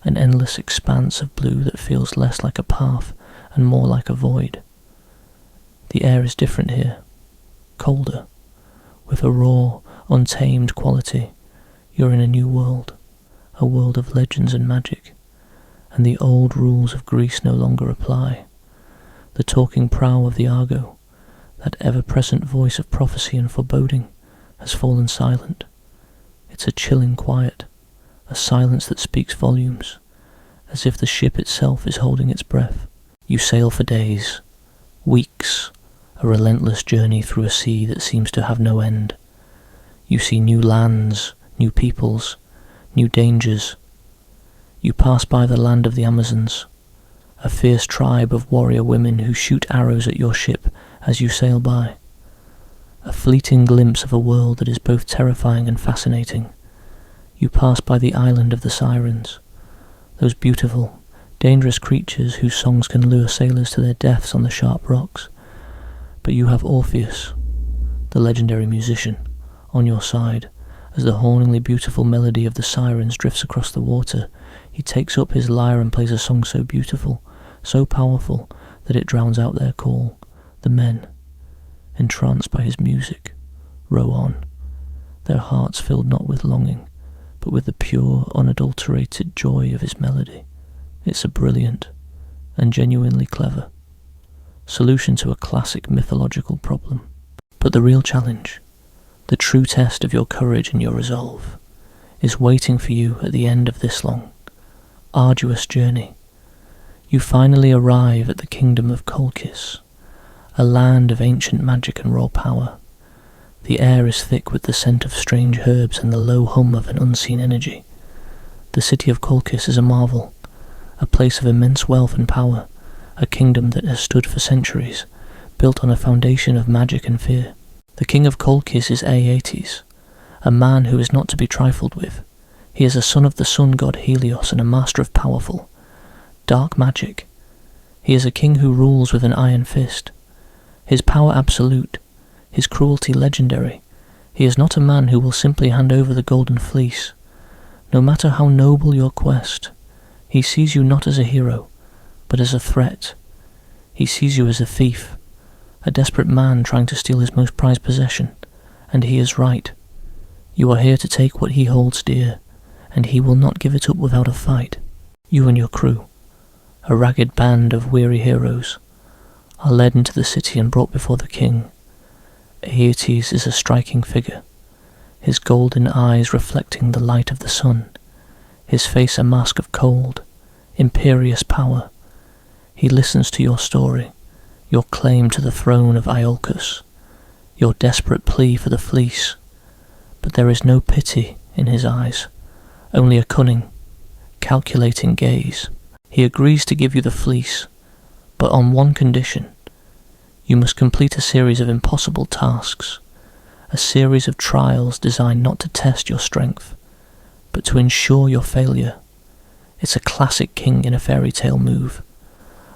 an endless expanse of blue that feels less like a path and more like a void. The air is different here, colder, with a raw, untamed quality. You're in a new world, a world of legends and magic, and the old rules of Greece no longer apply. The talking prow of the Argo, that ever-present voice of prophecy and foreboding, has fallen silent. It's a chilling quiet, a silence that speaks volumes, as if the ship itself is holding its breath. You sail for days, weeks, a relentless journey through a sea that seems to have no end. You see new lands, new peoples, new dangers. You pass by the land of the Amazons, a fierce tribe of warrior women who shoot arrows at your ship as you sail by. A fleeting glimpse of a world that is both terrifying and fascinating. You pass by the island of the Sirens, those beautiful, dangerous creatures whose songs can lure sailors to their deaths on the sharp rocks. But you have Orpheus, the legendary musician, on your side. As the hauntingly beautiful melody of the Sirens drifts across the water, he takes up his lyre and plays a song so beautiful, so powerful, that it drowns out their call. The men, entranced by his music, row on, their hearts filled not with longing, but with the pure, unadulterated joy of his melody. It's a brilliant and genuinely clever solution to a classic mythological problem. But the real challenge, the true test of your courage and your resolve, is waiting for you at the end of this long, arduous journey. You finally arrive at the kingdom of Colchis, a land of ancient magic and raw power. The air is thick with the scent of strange herbs and the low hum of an unseen energy. The city of Colchis is a marvel, a place of immense wealth and power, a kingdom that has stood for centuries, built on a foundation of magic and fear. The king of Colchis is Aeetes, a man who is not to be trifled with. He is a son of the sun god Helios and a master of powerful, dark magic. He is a king who rules with an iron fist. His power absolute, his cruelty legendary. He is not a man who will simply hand over the Golden Fleece. No matter how noble your quest, he sees you not as a hero, but as a threat. He sees you as a thief, a desperate man trying to steal his most prized possession, and he is right. You are here to take what he holds dear, and he will not give it up without a fight. You and your crew, a ragged band of weary heroes, are led into the city and brought before the king. Aeetes is a striking figure, his golden eyes reflecting the light of the sun, his face a mask of cold, imperious power. He listens to your story, your claim to the throne of Iolcus, your desperate plea for the fleece, but there is no pity in his eyes, only a cunning, calculating gaze. He agrees to give you the fleece, but on one condition. You must complete a series of impossible tasks, a series of trials designed not to test your strength, but to ensure your failure. It's a classic king in a fairy tale move,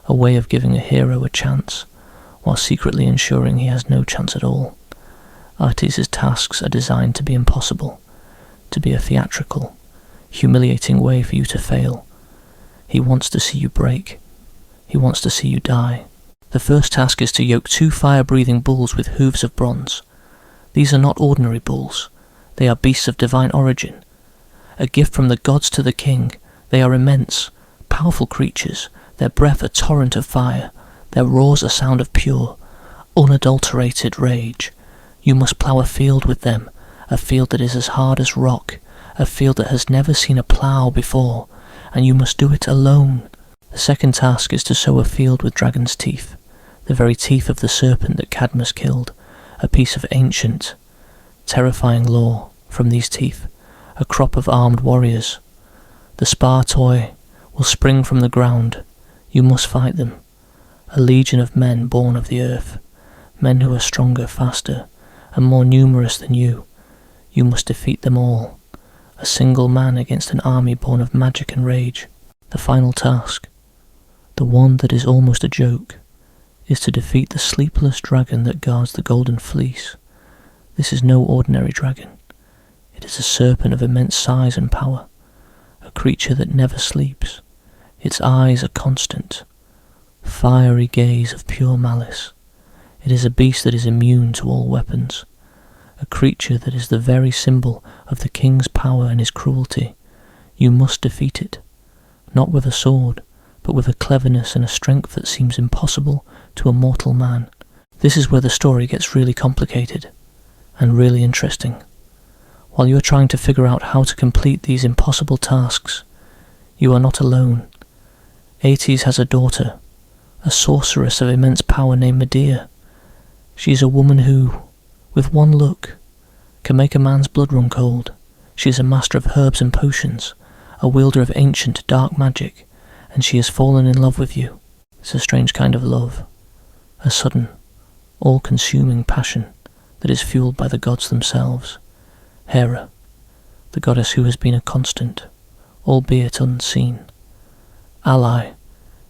a way of giving a hero a chance, while secretly ensuring he has no chance at all. Artes' tasks are designed to be impossible, to be a theatrical, humiliating way for you to fail. He wants to see you break. He wants to see you die. The first task is to yoke 2 fire-breathing bulls with hooves of bronze. These are not ordinary bulls. They are beasts of divine origin. A gift from the gods to the king. They are immense, powerful creatures, their breath a torrent of fire, their roars a sound of pure, unadulterated rage. You must plough a field with them, a field that is as hard as rock, a field that has never seen a plough before, and you must do it alone. The second task is to sow a field with dragon's teeth, the very teeth of the serpent that Cadmus killed, a piece of ancient, terrifying lore from these teeth, a crop of armed warriors. The Spartoi will spring from the ground. You must fight them, a legion of men born of the earth, men who are stronger, faster, and more numerous than you. You must defeat them all, a single man against an army born of magic and rage. The final task, the one that is almost a joke, is to defeat the sleepless dragon that guards the Golden Fleece. This is no ordinary dragon. It is a serpent of immense size and power, a creature that never sleeps. Its eyes are constant, fiery gaze of pure malice. It is a beast that is immune to all weapons, a creature that is the very symbol of the king's power and his cruelty. You must defeat it, not with a sword, but with a cleverness and a strength that seems impossible to a mortal man. This is where the story gets really complicated and really interesting. While you are trying to figure out how to complete these impossible tasks, you are not alone. Aeetes has a daughter, a sorceress of immense power named Medea. She is a woman who, with one look, can make a man's blood run cold. She is a master of herbs and potions, a wielder of ancient dark magic, and she has fallen in love with you. It's a strange kind of love, a sudden, all-consuming passion that is fueled by the gods themselves. Hera, the goddess who has been a constant, albeit unseen, ally,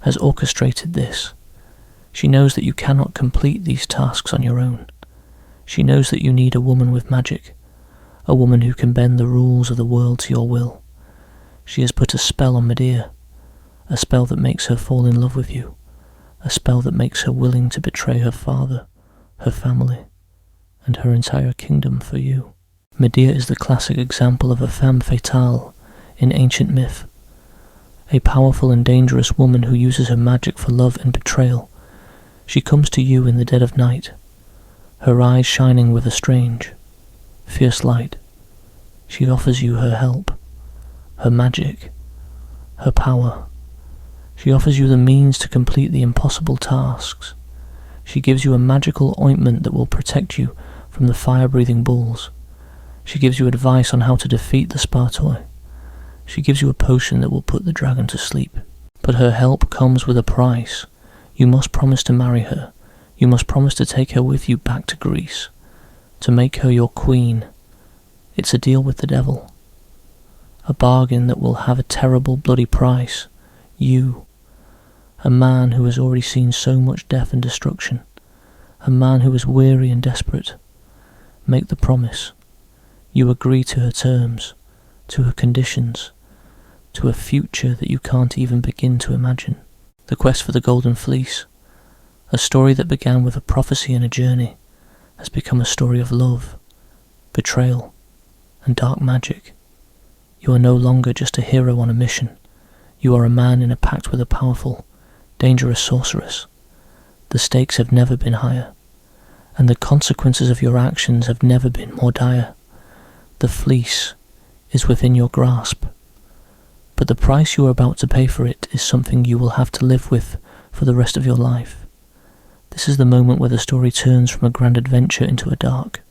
has orchestrated this. She knows that you cannot complete these tasks on your own. She knows that you need a woman with magic, a woman who can bend the rules of the world to your will. She has put a spell on Medea, a spell that makes her fall in love with you, a spell that makes her willing to betray her father, her family, and her entire kingdom for you. Medea is the classic example of a femme fatale in ancient myth, a powerful and dangerous woman who uses her magic for love and betrayal. She comes to you in the dead of night, her eyes shining with a strange, fierce light. She offers you her help, her magic, her power. She offers you the means to complete the impossible tasks. She gives you a magical ointment that will protect you from the fire-breathing bulls. She gives you advice on how to defeat the Spartoi. She gives you a potion that will put the dragon to sleep. But her help comes with a price. You must promise to marry her. You must promise to take her with you back to Greece, to make her your queen. It's a deal with the devil. A bargain that will have a terrible bloody price. You, a man who has already seen so much death and destruction, a man who is weary and desperate. Make the promise. You agree to her terms, to her conditions, to a future that you can't even begin to imagine. The quest for the Golden Fleece, a story that began with a prophecy and a journey, has become a story of love, betrayal, and dark magic. You are no longer just a hero on a mission. You are a man in a pact with a powerful, dangerous sorceress. The stakes have never been higher, and the consequences of your actions have never been more dire. The fleece is within your grasp, but the price you are about to pay for it is something you will have to live with for the rest of your life. This is the moment where the story turns from a grand adventure into a dark,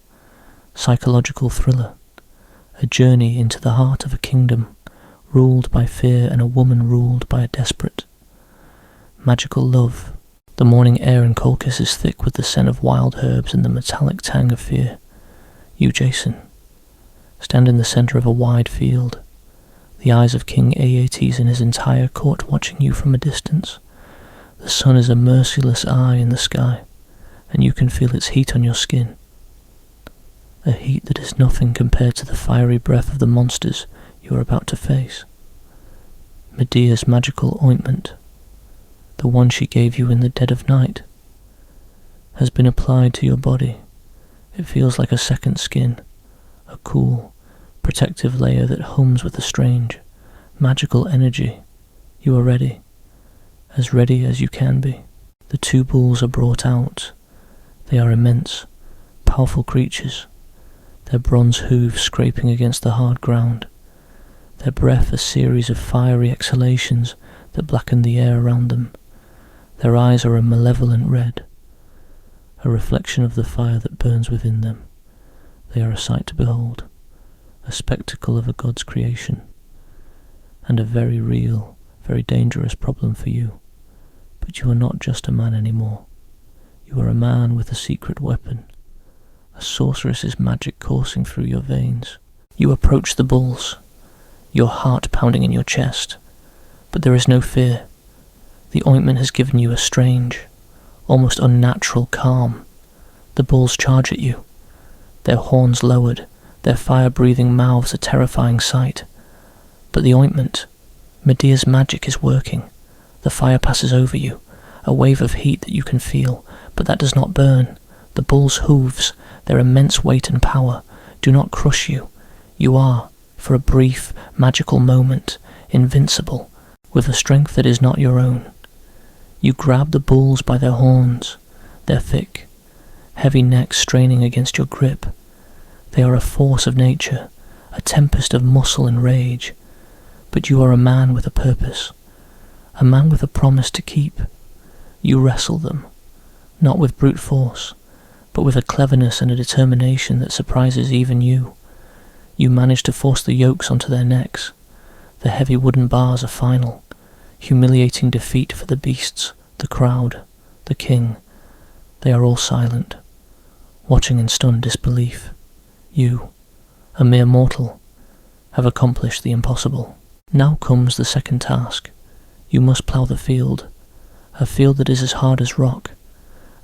psychological thriller, a journey into the heart of a kingdom ruled by fear and a woman ruled by a desperate. Magical love. The morning air in Colchis is thick with the scent of wild herbs and the metallic tang of fear. You, Jason, stand in the centre of a wide field, the eyes of King Aeetes and his entire court watching you from a distance. The sun is a merciless eye in the sky, and you can feel its heat on your skin. A heat that is nothing compared to the fiery breath of the monsters you are about to face. Medea's magical ointment, the one she gave you in the dead of night, has been applied to your body. It feels like a second skin, a cool, protective layer that hums with a strange, magical energy. You are ready as you can be. The two bulls are brought out. They are immense, powerful creatures, their bronze hooves scraping against the hard ground, their breath a series of fiery exhalations that blacken the air around them. Their eyes are a malevolent red, a reflection of the fire that burns within them. They are a sight to behold, a spectacle of a god's creation, and a very real, very dangerous problem for you. But you are not just a man anymore. You are a man with a secret weapon, a sorceress's magic coursing through your veins. You approach the bulls, your heart pounding in your chest, but there is no fear. The ointment has given you a strange, almost unnatural calm. The bulls charge at you, their horns lowered, their fire-breathing mouths a terrifying sight. But the ointment, Medea's magic, is working. The fire passes over you, a wave of heat that you can feel, but that does not burn. The bull's hooves, their immense weight and power, do not crush you. You are, for a brief, magical moment, invincible, with a strength that is not your own. You grab the bulls by their horns, their thick, heavy necks straining against your grip. They are a force of nature, a tempest of muscle and rage. But you are a man with a purpose, a man with a promise to keep. You wrestle them, not with brute force, but with a cleverness and a determination that surprises even you. You manage to force the yokes onto their necks. The heavy wooden bars are final, humiliating defeat for the beasts, the crowd, the king, They are all silent, watching in stunned disbelief. You, a mere mortal, have accomplished the impossible. Now comes the second task. You must plough the field, a field that is as hard as rock,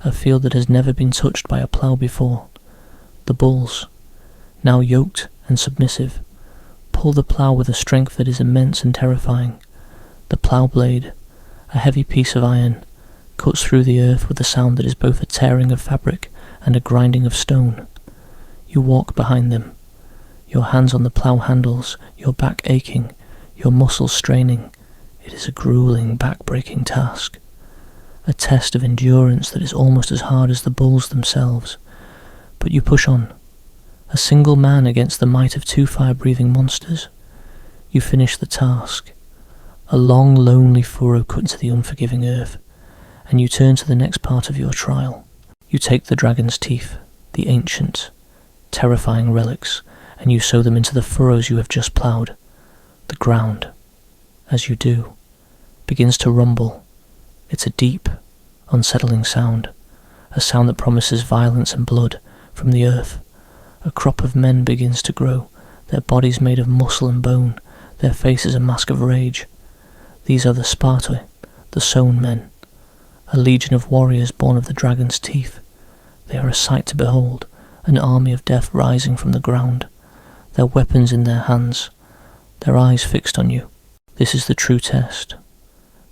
a field that has never been touched by a plough before. The bulls, now yoked and submissive, pull the plough with a strength that is immense and terrifying. The plough blade, a heavy piece of iron, cuts through the earth with a sound that is both a tearing of fabric and a grinding of stone. You walk behind them, your hands on the plough handles, your back aching, your muscles straining. It is a grueling, back-breaking task, a test of endurance that is almost as hard as the bulls themselves. But you push on, a single man against the might of two fire-breathing monsters. You finish the task, a long, lonely furrow cut into the unforgiving earth, and you turn to the next part of your trial. You take the dragon's teeth, the ancient, terrifying relics, and you sow them into the furrows you have just ploughed. The ground, as you do, begins to rumble. It's a deep, unsettling sound, a sound that promises violence and blood from the earth. A crop of men begins to grow, their bodies made of muscle and bone, their faces a mask of rage. These are the Spartoi, the sown men, a legion of warriors born of the dragon's teeth. They are a sight to behold, an army of death rising from the ground, their weapons in their hands, their eyes fixed on you. This is the true test,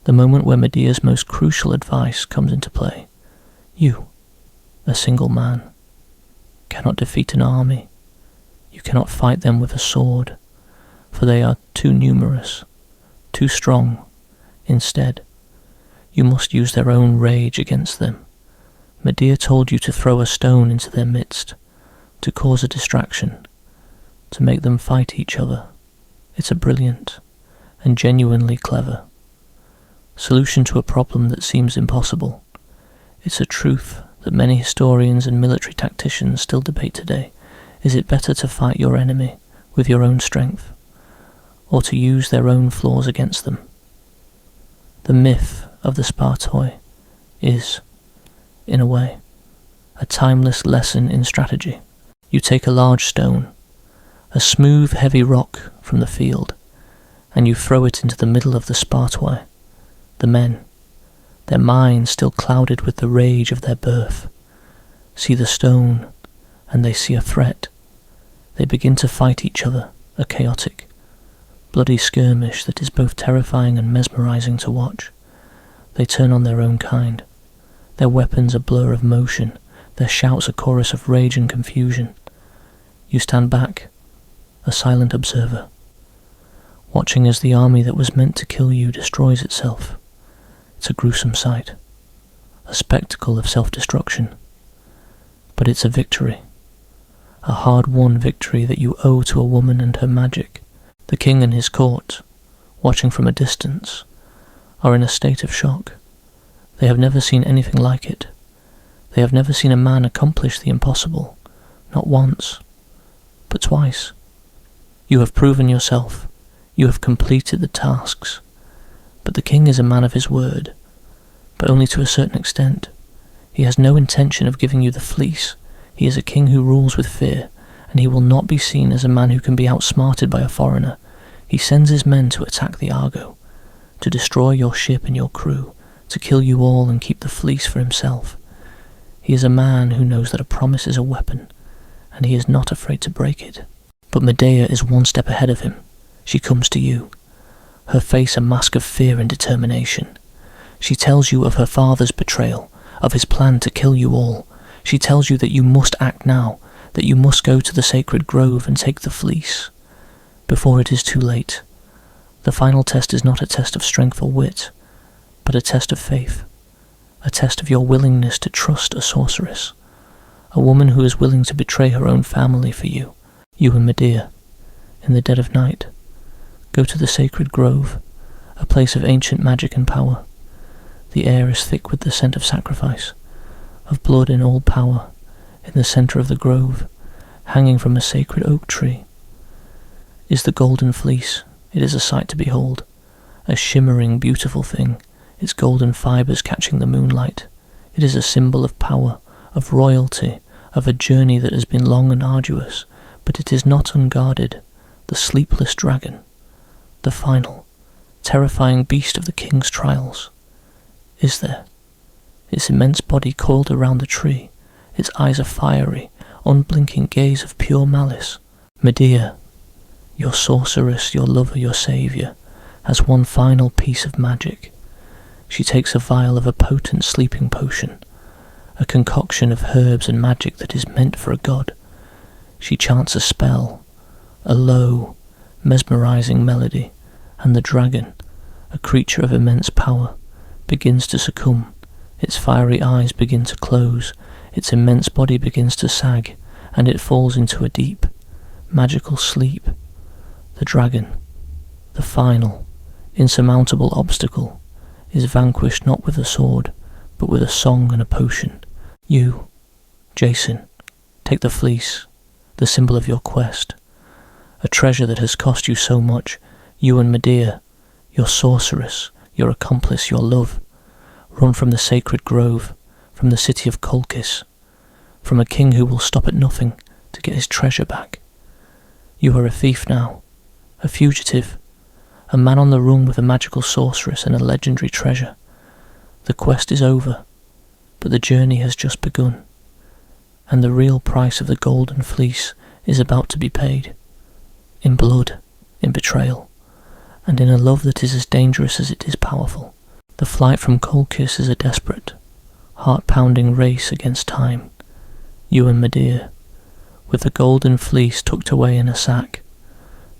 the moment where Medea's most crucial advice comes into play. You, a single man, cannot defeat an army. You cannot fight them with a sword, for they are too numerous, too strong. Instead, you must use their own rage against them. Medea told you to throw a stone into their midst, to cause a distraction, to make them fight each other. It's a brilliant and genuinely clever solution to a problem that seems impossible. It's a truth that many historians and military tacticians still debate today. Is it better to fight your enemy with your own strength, or to use their own flaws against them? The myth of the Spartoi is, in a way, a timeless lesson in strategy. You take a large stone, a smooth, heavy rock from the field, and you throw it into the middle of the Spartoi. The men, their minds still clouded with the rage of their birth, see the stone, and they see a threat. They begin to fight each other, a chaotic, bloody skirmish that is both terrifying and mesmerizing to watch. They turn on their own kind, their weapons a blur of motion, their shouts a chorus of rage and confusion. You stand back, a silent observer, watching as the army that was meant to kill you destroys itself. It's a gruesome sight, a spectacle of self-destruction. But it's a victory, a hard-won victory that you owe to a woman and her magic. The king and his court, watching from a distance, are in a state of shock. They have never seen anything like it. They have never seen a man accomplish the impossible, not once, but twice. You have proven yourself. You have completed the tasks. But the king is a man of his word, but only to a certain extent. He has no intention of giving you the fleece. He is a king who rules with fear, and he will not be seen as a man who can be outsmarted by a foreigner. He sends his men to attack the Argo, to destroy your ship and your crew, to kill you all and keep the fleece for himself. He is a man who knows that a promise is a weapon, and he is not afraid to break it. But Medea is one step ahead of him. She comes to you, her face a mask of fear and determination. She tells you of her father's betrayal, of his plan to kill you all. She tells you that you must act now, that you must go to the sacred grove and take the fleece, before it is too late. The final test is not a test of strength or wit, but a test of faith, a test of your willingness to trust a sorceress, a woman who is willing to betray her own family for you. You and Medea, in the dead of night, go to the sacred grove, a place of ancient magic and power. The air is thick with the scent of sacrifice, of blood in all power. In the centre of the grove, hanging from a sacred oak tree, is the Golden Fleece. It is a sight to behold, a shimmering, beautiful thing, its golden fibres catching the moonlight. It is a symbol of power, of royalty, of a journey that has been long and arduous, but it is not unguarded. The sleepless dragon, the final, terrifying beast of the king's trials, is there. Its immense body coiled around the tree, its eyes a fiery, unblinking gaze of pure malice. Medea, your sorceress, your lover, your saviour, has one final piece of magic. She takes a vial of a potent sleeping potion, a concoction of herbs and magic that is meant for a god. She chants a spell, a low, mesmerizing melody, and the dragon, a creature of immense power, begins to succumb. Its fiery eyes begin to close, its immense body begins to sag, and it falls into a deep, magical sleep. The dragon, the final, insurmountable obstacle, is vanquished not with a sword, but with a song and a potion. You, Jason, take the fleece, the symbol of your quest, a treasure that has cost you so much. You and Medea, your sorceress, your accomplice, your love, run from the sacred grove, from the city of Colchis, from a king who will stop at nothing to get his treasure back. You are a thief now, a fugitive, a man on the run with a magical sorceress and a legendary treasure. The quest is over, but the journey has just begun, and the real price of the Golden Fleece is about to be paid, in blood, in betrayal, and in a love that is as dangerous as it is powerful. The flight from Colchis is a desperate, heart-pounding race against time. You and Medea, with the Golden Fleece tucked away in a sack,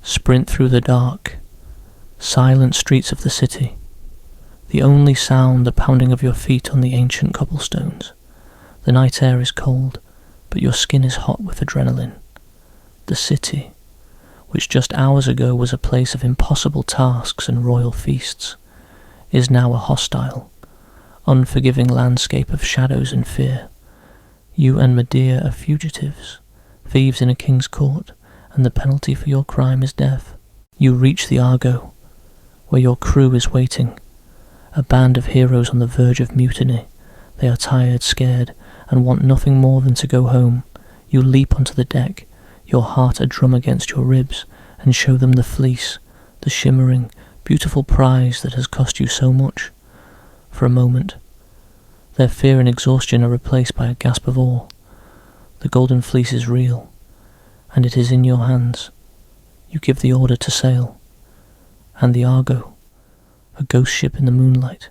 sprint through the dark, silent streets of the city. The only sound the pounding of your feet on the ancient cobblestones. The night air is cold, but your skin is hot with adrenaline. The city, which just hours ago was a place of impossible tasks and royal feasts, is now a hostile, unforgiving landscape of shadows and fear. You and Medea are fugitives, thieves in a king's court, and the penalty for your crime is death. You reach the Argo, where your crew is waiting, a band of heroes on the verge of mutiny. They are tired, scared, and want nothing more than to go home. You leap onto the deck, your heart a drum against your ribs, and show them the fleece, the shimmering, beautiful prize that has cost you so much. For a moment, their fear and exhaustion are replaced by a gasp of awe. The Golden Fleece is real, and it is in your hands. You give the order to sail, and the Argo, a ghost ship in the moonlight,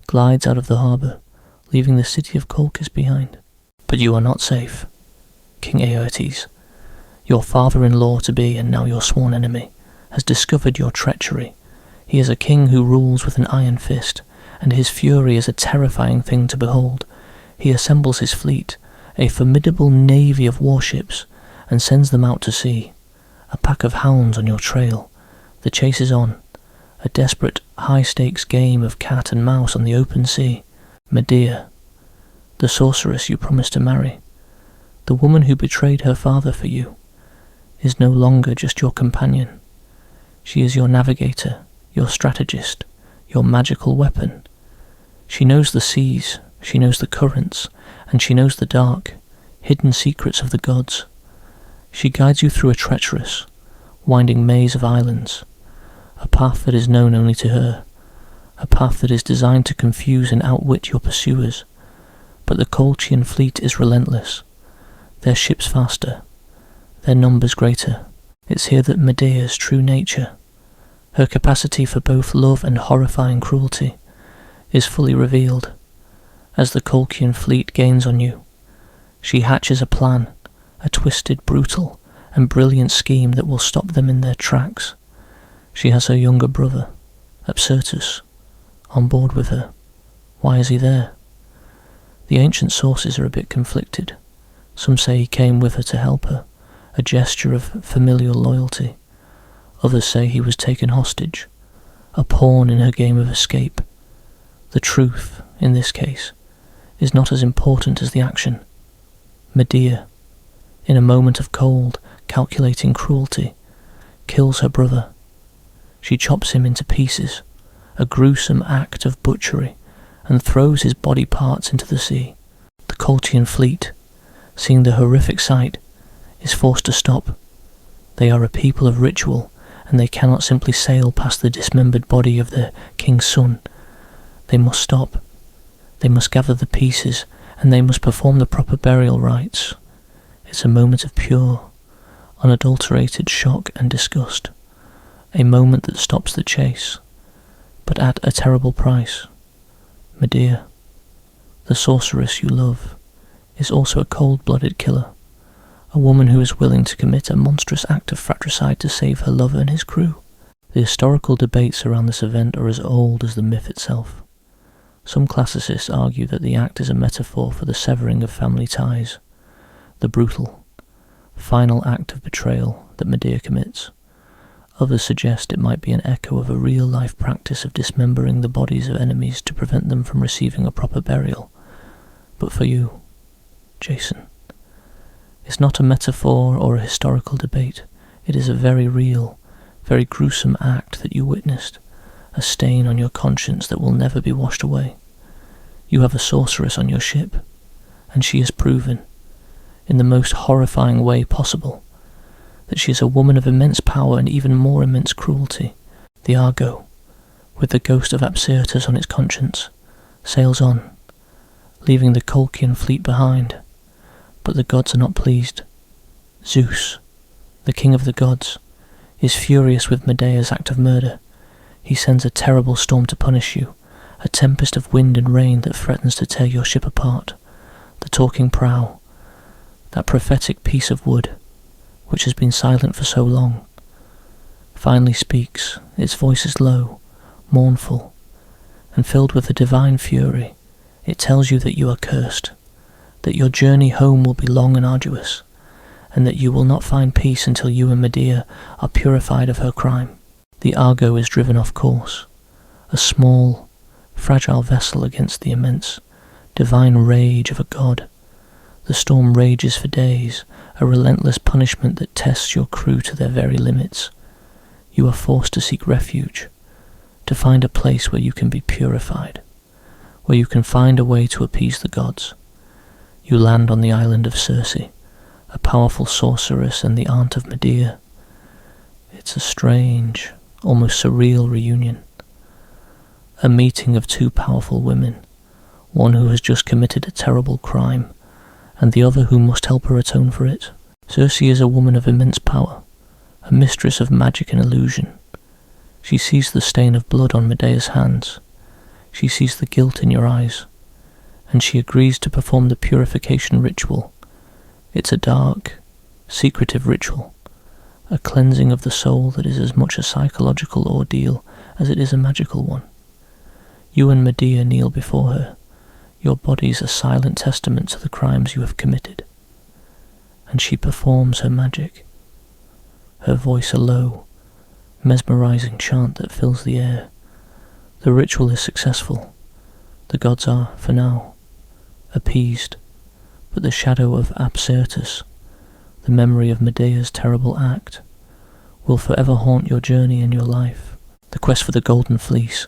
glides out of the harbour, leaving the city of Colchis behind. But you are not safe. King Aeetes, your father-in-law-to-be and now your sworn enemy, has discovered your treachery. He is a king who rules with an iron fist, and his fury is a terrifying thing to behold. He assembles his fleet, a formidable navy of warships, and sends them out to sea. A pack of hounds on your trail. The chase is on, a desperate, high-stakes game of cat and mouse on the open sea. Medea, the sorceress you promised to marry, the woman who betrayed her father for you, is no longer just your companion. She is your navigator, your strategist, your magical weapon. She knows the seas, she knows the currents, and she knows the dark, hidden secrets of the gods. She guides you through a treacherous, winding maze of islands, a path that is known only to her, a path that is designed to confuse and outwit your pursuers. But the Colchian fleet is relentless, their ships faster, their numbers greater. It's here that Medea's true nature, her capacity for both love and horrifying cruelty, is fully revealed. As the Colchian fleet gains on you, she hatches a plan, a twisted, brutal, and brilliant scheme that will stop them in their tracks. She has her younger brother, Absyrtus, on board with her. Why is he there? The ancient sources are a bit conflicted. Some say he came with her to help her, a gesture of familial loyalty. Others say he was taken hostage, a pawn in her game of escape. The truth, in this case, is not as important as the action. Medea, in a moment of cold, calculating cruelty, kills her brother. She chops him into pieces, a gruesome act of butchery, and throws his body parts into the sea. The Colchian fleet, seeing the horrific sight, is forced to stop. They are a people of ritual, and they cannot simply sail past the dismembered body of their king's son. They must stop. They must gather the pieces, and they must perform the proper burial rites. It's a moment of pure, unadulterated shock and disgust. A moment that stops the chase, but at a terrible price. Medea, the sorceress you love, is also a cold-blooded killer, a woman who is willing to commit a monstrous act of fratricide to save her lover and his crew. The historical debates around this event are as old as the myth itself. Some classicists argue that the act is a metaphor for the severing of family ties, the brutal, final act of betrayal that Medea commits. Others suggest it might be an echo of a real-life practice of dismembering the bodies of enemies to prevent them from receiving a proper burial. But for you, Jason, it's not a metaphor or a historical debate. It is a very real, very gruesome act that you witnessed, a stain on your conscience that will never be washed away. You have a sorceress on your ship, and she has proven, in the most horrifying way possible, that she is a woman of immense power and even more immense cruelty. The Argo, with the ghost of Apsyrtus on its conscience, sails on, leaving the Colchian fleet behind. But the gods are not pleased. Zeus, the king of the gods, is furious with Medea's act of murder. He sends a terrible storm to punish you, a tempest of wind and rain that threatens to tear your ship apart. The talking prow, that prophetic piece of wood, which has been silent for so long, finally speaks. Its voice is low, mournful, and filled with a divine fury. It tells you that you are cursed, that your journey home will be long and arduous, and that you will not find peace until you and Medea are purified of her crime. The Argo is driven off course, a small, fragile vessel against the immense, divine rage of a god. The storm rages for days, a relentless punishment that tests your crew to their very limits. You are forced to seek refuge, to find a place where you can be purified, where you can find a way to appease the gods. You land on the island of Circe, a powerful sorceress and the aunt of Medea. It's a strange, almost surreal reunion. A meeting of two powerful women, one who has just committed a terrible crime, and the other who must help her atone for it. Circe is a woman of immense power, a mistress of magic and illusion. She sees the stain of blood on Medea's hands. She sees the guilt in your eyes, and she agrees to perform the purification ritual. It's a dark, secretive ritual, a cleansing of the soul that is as much a psychological ordeal as it is a magical one. You and Medea kneel before her, your bodies a silent testament to the crimes you have committed, and she performs her magic, her voice a low, mesmerizing chant that fills the air. The ritual is successful. The gods are, for now, appeased, but the shadow of Apsyrtus, the memory of Medea's terrible act, will forever haunt your journey and your life. The quest for the Golden Fleece,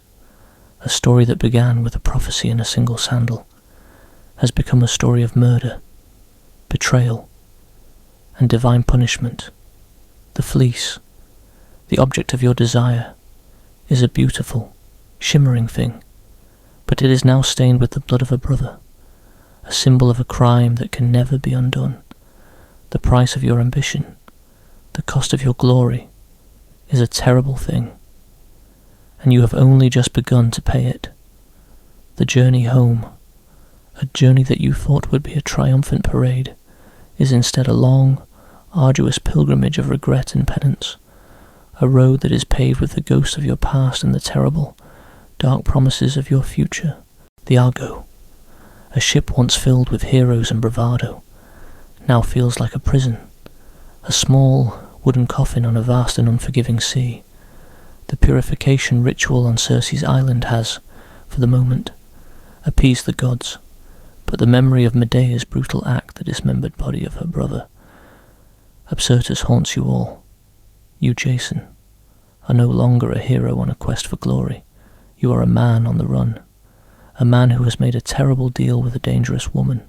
a story that began with a prophecy in a single sandal, has become a story of murder, betrayal, and divine punishment. The fleece, the object of your desire, is a beautiful, shimmering thing, but it is now stained with the blood of a brother, a symbol of a crime that can never be undone. The price of your ambition, the cost of your glory, is a terrible thing, and you have only just begun to pay it. The journey home, a journey that you thought would be a triumphant parade, is instead a long, arduous pilgrimage of regret and penance, a road that is paved with the ghosts of your past and the terrible, dark promises of your future. The Argo, a ship once filled with heroes and bravado, now feels like a prison, a small wooden coffin on a vast and unforgiving sea. The purification ritual on Circe's island has, for the moment, appeased the gods, but the memory of Medea's brutal act, the dismembered body of her brother, Apsyrtus, haunts you all. You, Jason, are no longer a hero on a quest for glory. You are a man on the run, a man who has made a terrible deal with a dangerous woman,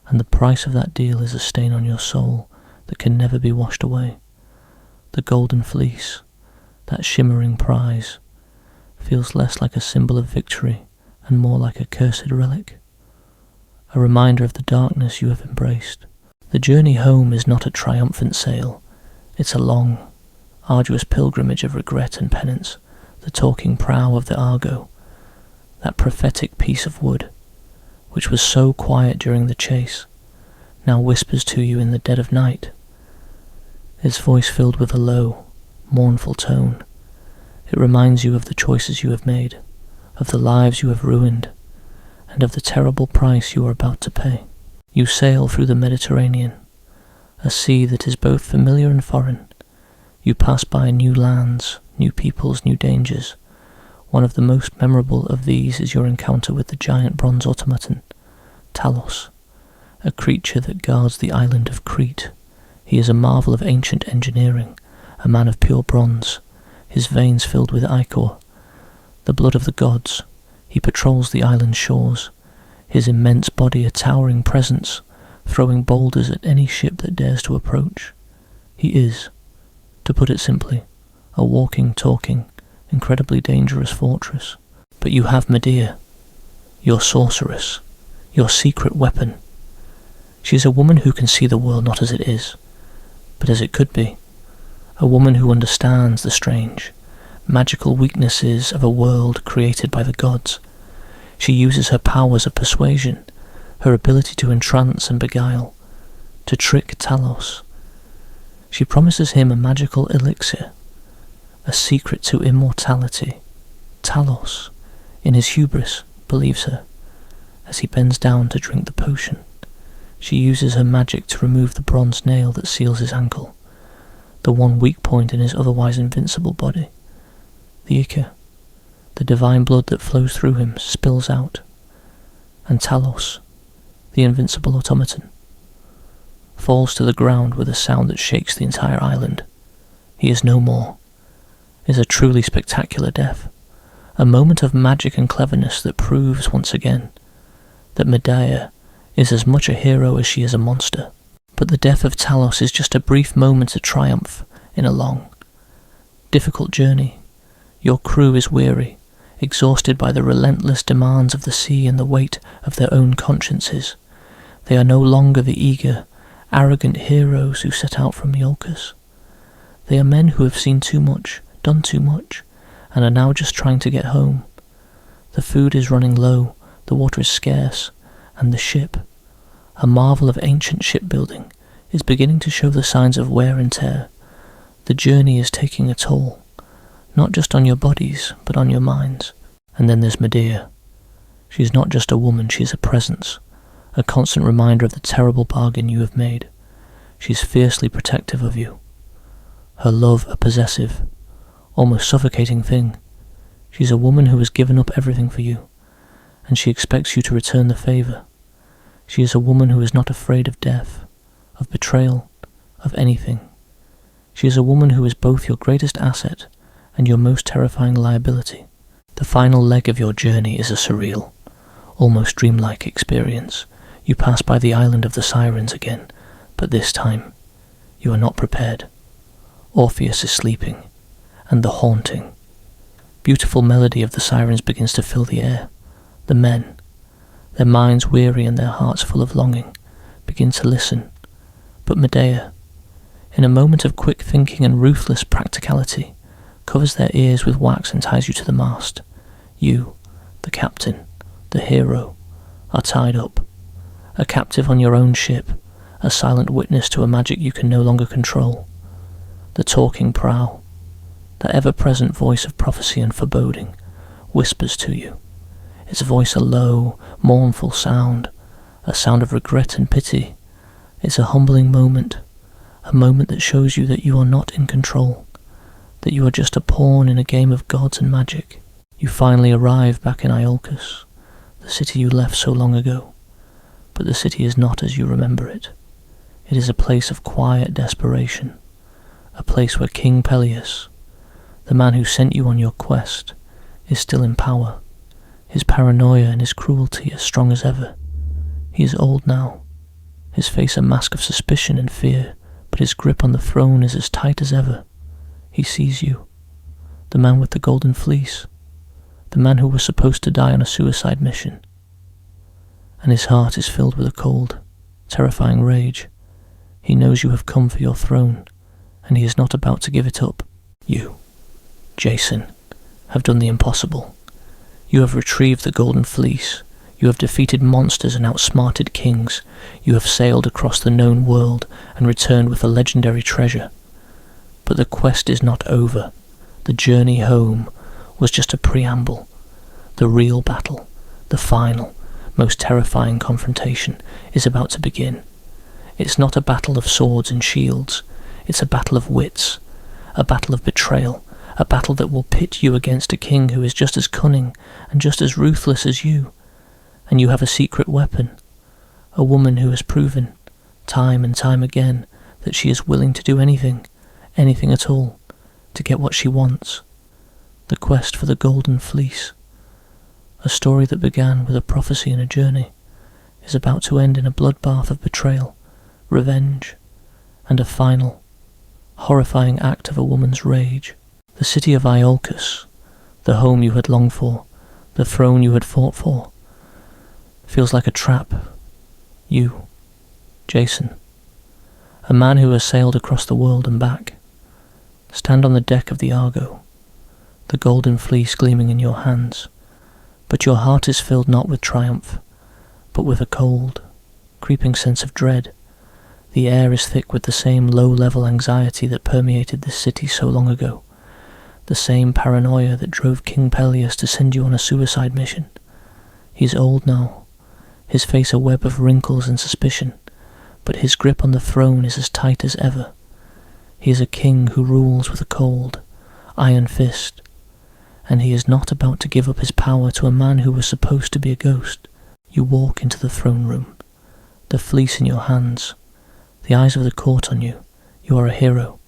and the price of that deal is a stain on your soul that can never be washed away. The Golden Fleece, that shimmering prize, feels less like a symbol of victory and more like a cursed relic, a reminder of the darkness you have embraced. The journey home is not a triumphant sail, it's a long, arduous pilgrimage of regret and penance. The talking prow of the Argo, that prophetic piece of wood, which was so quiet during the chase, now whispers to you in the dead of night, its voice filled with a low, mournful tone. It reminds you of the choices you have made, of the lives you have ruined, and of the terrible price you are about to pay. You sail through the Mediterranean, a sea that is both familiar and foreign. You pass by new lands, new peoples, new dangers. One of the most memorable of these is your encounter with the giant bronze automaton, Talos, a creature that guards the island of Crete. He is a marvel of ancient engineering, a man of pure bronze, his veins filled with ichor, the blood of the gods. He patrols the island's shores, his immense body a towering presence, throwing boulders at any ship that dares to approach. He is, to put it simply, a walking, talking, incredibly dangerous fortress. But you have Medea, your sorceress, your secret weapon. She is a woman who can see the world not as it is, but as it could be. A woman who understands the strange, magical weaknesses of a world created by the gods. She uses her powers of persuasion, her ability to entrance and beguile, to trick Talos. She promises him a magical elixir, a secret to immortality. Talos, in his hubris, believes her, as he bends down to drink the potion. She uses her magic to remove the bronze nail that seals his ankle, the one weak point in his otherwise invincible body. The ichor, the divine blood that flows through him, spills out, and Talos, the invincible automaton, falls to the ground with a sound that shakes the entire island. He is no more. It is a truly spectacular death, a moment of magic and cleverness that proves once again that Medea is as much a hero as she is a monster. But the death of Talos is just a brief moment of triumph in a long, difficult journey. Your crew is weary, exhausted by the relentless demands of the sea and the weight of their own consciences. They are no longer the eager, arrogant heroes who set out from Iolcus. They are men who have seen too much, done too much, and are now just trying to get home. The food is running low, the water is scarce, and the ship, a marvel of ancient shipbuilding, is beginning to show the signs of wear and tear. The journey is taking a toll, not just on your bodies, but on your minds. And then there's Medea. She is not just a woman, she is a presence, a constant reminder of the terrible bargain you have made. She is fiercely protective of you, her love a possessive, almost suffocating thing. She is a woman who has given up everything for you, and she expects you to return the favour. She is a woman who is not afraid of death, of betrayal, of anything. She is a woman who is both your greatest asset and your most terrifying liability. The final leg of your journey is a surreal, almost dreamlike experience. You pass by the island of the Sirens again, but this time you are not prepared. Orpheus is sleeping, and the haunting, beautiful melody of the Sirens begins to fill the air. The men, their minds weary and their hearts full of longing, begin to listen. But Medea, in a moment of quick thinking and ruthless practicality, covers their ears with wax and ties you to the mast. You, the captain, the hero, are tied up, a captive on your own ship, a silent witness to a magic you can no longer control. The talking prow, that ever-present voice of prophecy and foreboding, whispers to you, its voice a low, mournful sound, a sound of regret and pity. It's a humbling moment, a moment that shows you that you are not in control, that you are just a pawn in a game of gods and magic. You finally arrive back in Iolcus, the city you left so long ago, but the city is not as you remember it. It is a place of quiet desperation, a place where King Peleus, the man who sent you on your quest, is still in power. his paranoia and his cruelty as strong as ever. He is old now, his face a mask of suspicion and fear, but his grip on the throne is as tight as ever. He sees you, the man with the Golden Fleece, the man who was supposed to die on a suicide mission, and his heart is filled with a cold, terrifying rage. He knows you have come for your throne, and he is not about to give it up. You, Jason, have done the impossible. You have retrieved the Golden Fleece. You have defeated monsters and outsmarted kings. You have sailed across the known world and returned with a legendary treasure. But the quest is not over. The journey home was just a preamble. The real battle, the final, most terrifying confrontation, is about to begin. It's not a battle of swords and shields. It's a battle of wits, a battle of betrayal, a battle that will pit you against a king who is just as cunning and just as ruthless as you. And you have a secret weapon, a woman who has proven, time and time again, that she is willing to do anything at all, to get what she wants. The quest for the Golden Fleece, a story that began with a prophecy and a journey, is about to end in a bloodbath of betrayal, revenge, and a final, horrifying act of a woman's rage. The city of Iolcus, the home you had longed for, the throne you had fought for, feels like a trap. You, Jason, a man who has sailed across the world and back, stand on the deck of the Argo, the Golden Fleece gleaming in your hands, but your heart is filled not with triumph, but with a cold, creeping sense of dread. The air is thick with the same low-level anxiety that permeated this city so long ago, the same paranoia that drove King Pelias to send you on a suicide mission. He is old now, his face a web of wrinkles and suspicion, but his grip on the throne is as tight as ever. He is a king who rules with a cold, iron fist, and he is not about to give up his power to a man who was supposed to be a ghost. You walk into the throne room, the fleece in your hands, the eyes of the court on you. You are a hero,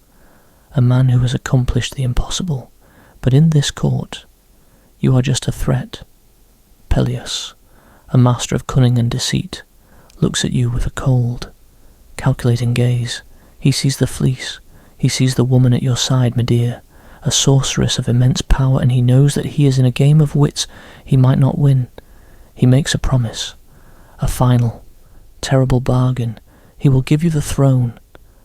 a man who has accomplished the impossible, but in this court, you are just a threat. Pelias, a master of cunning and deceit, looks at you with a cold, calculating gaze. He sees the fleece, he sees the woman at your side, Medea, a sorceress of immense power, and he knows that he is in a game of wits he might not win. He makes a promise, a final, terrible bargain. He will give you the throne,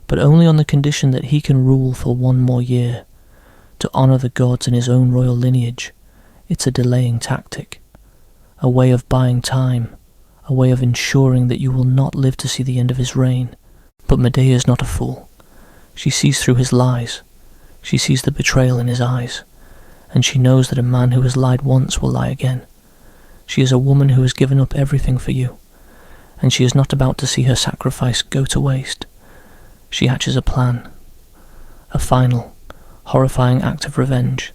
but only on the condition that he can rule for 1 more year, to honour the gods and his own royal lineage. It's a delaying tactic, a way of buying time, a way of ensuring that you will not live to see the end of his reign. But Medea is not a fool. She sees through his lies. She sees the betrayal in his eyes, and she knows that a man who has lied once will lie again. She is a woman who has given up everything for you, and she is not about to see her sacrifice go to waste. She hatches a plan, a final, horrifying act of revenge,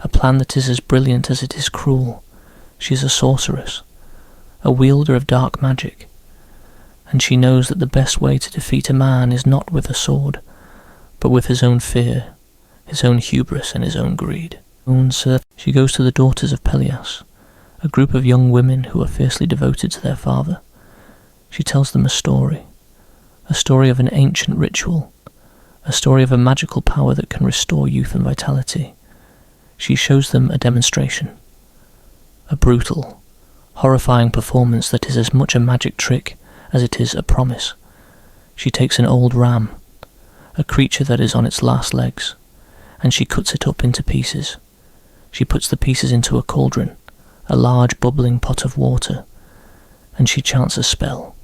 a plan that is as brilliant as it is cruel. She is a sorceress, a wielder of dark magic, and she knows that the best way to defeat a man is not with a sword, but with his own fear, his own hubris and his own greed. She goes to the daughters of Pelias, a group of young women who are fiercely devoted to their father. She tells them a story of an ancient ritual, a story of a magical power that can restore youth and vitality. She shows them a demonstration, a brutal, horrifying performance that is as much a magic trick as it is a promise. She takes an old ram, a creature that is on its last legs, and she cuts it up into pieces. She puts the pieces into a cauldron, a large bubbling pot of water, and she chants a spell.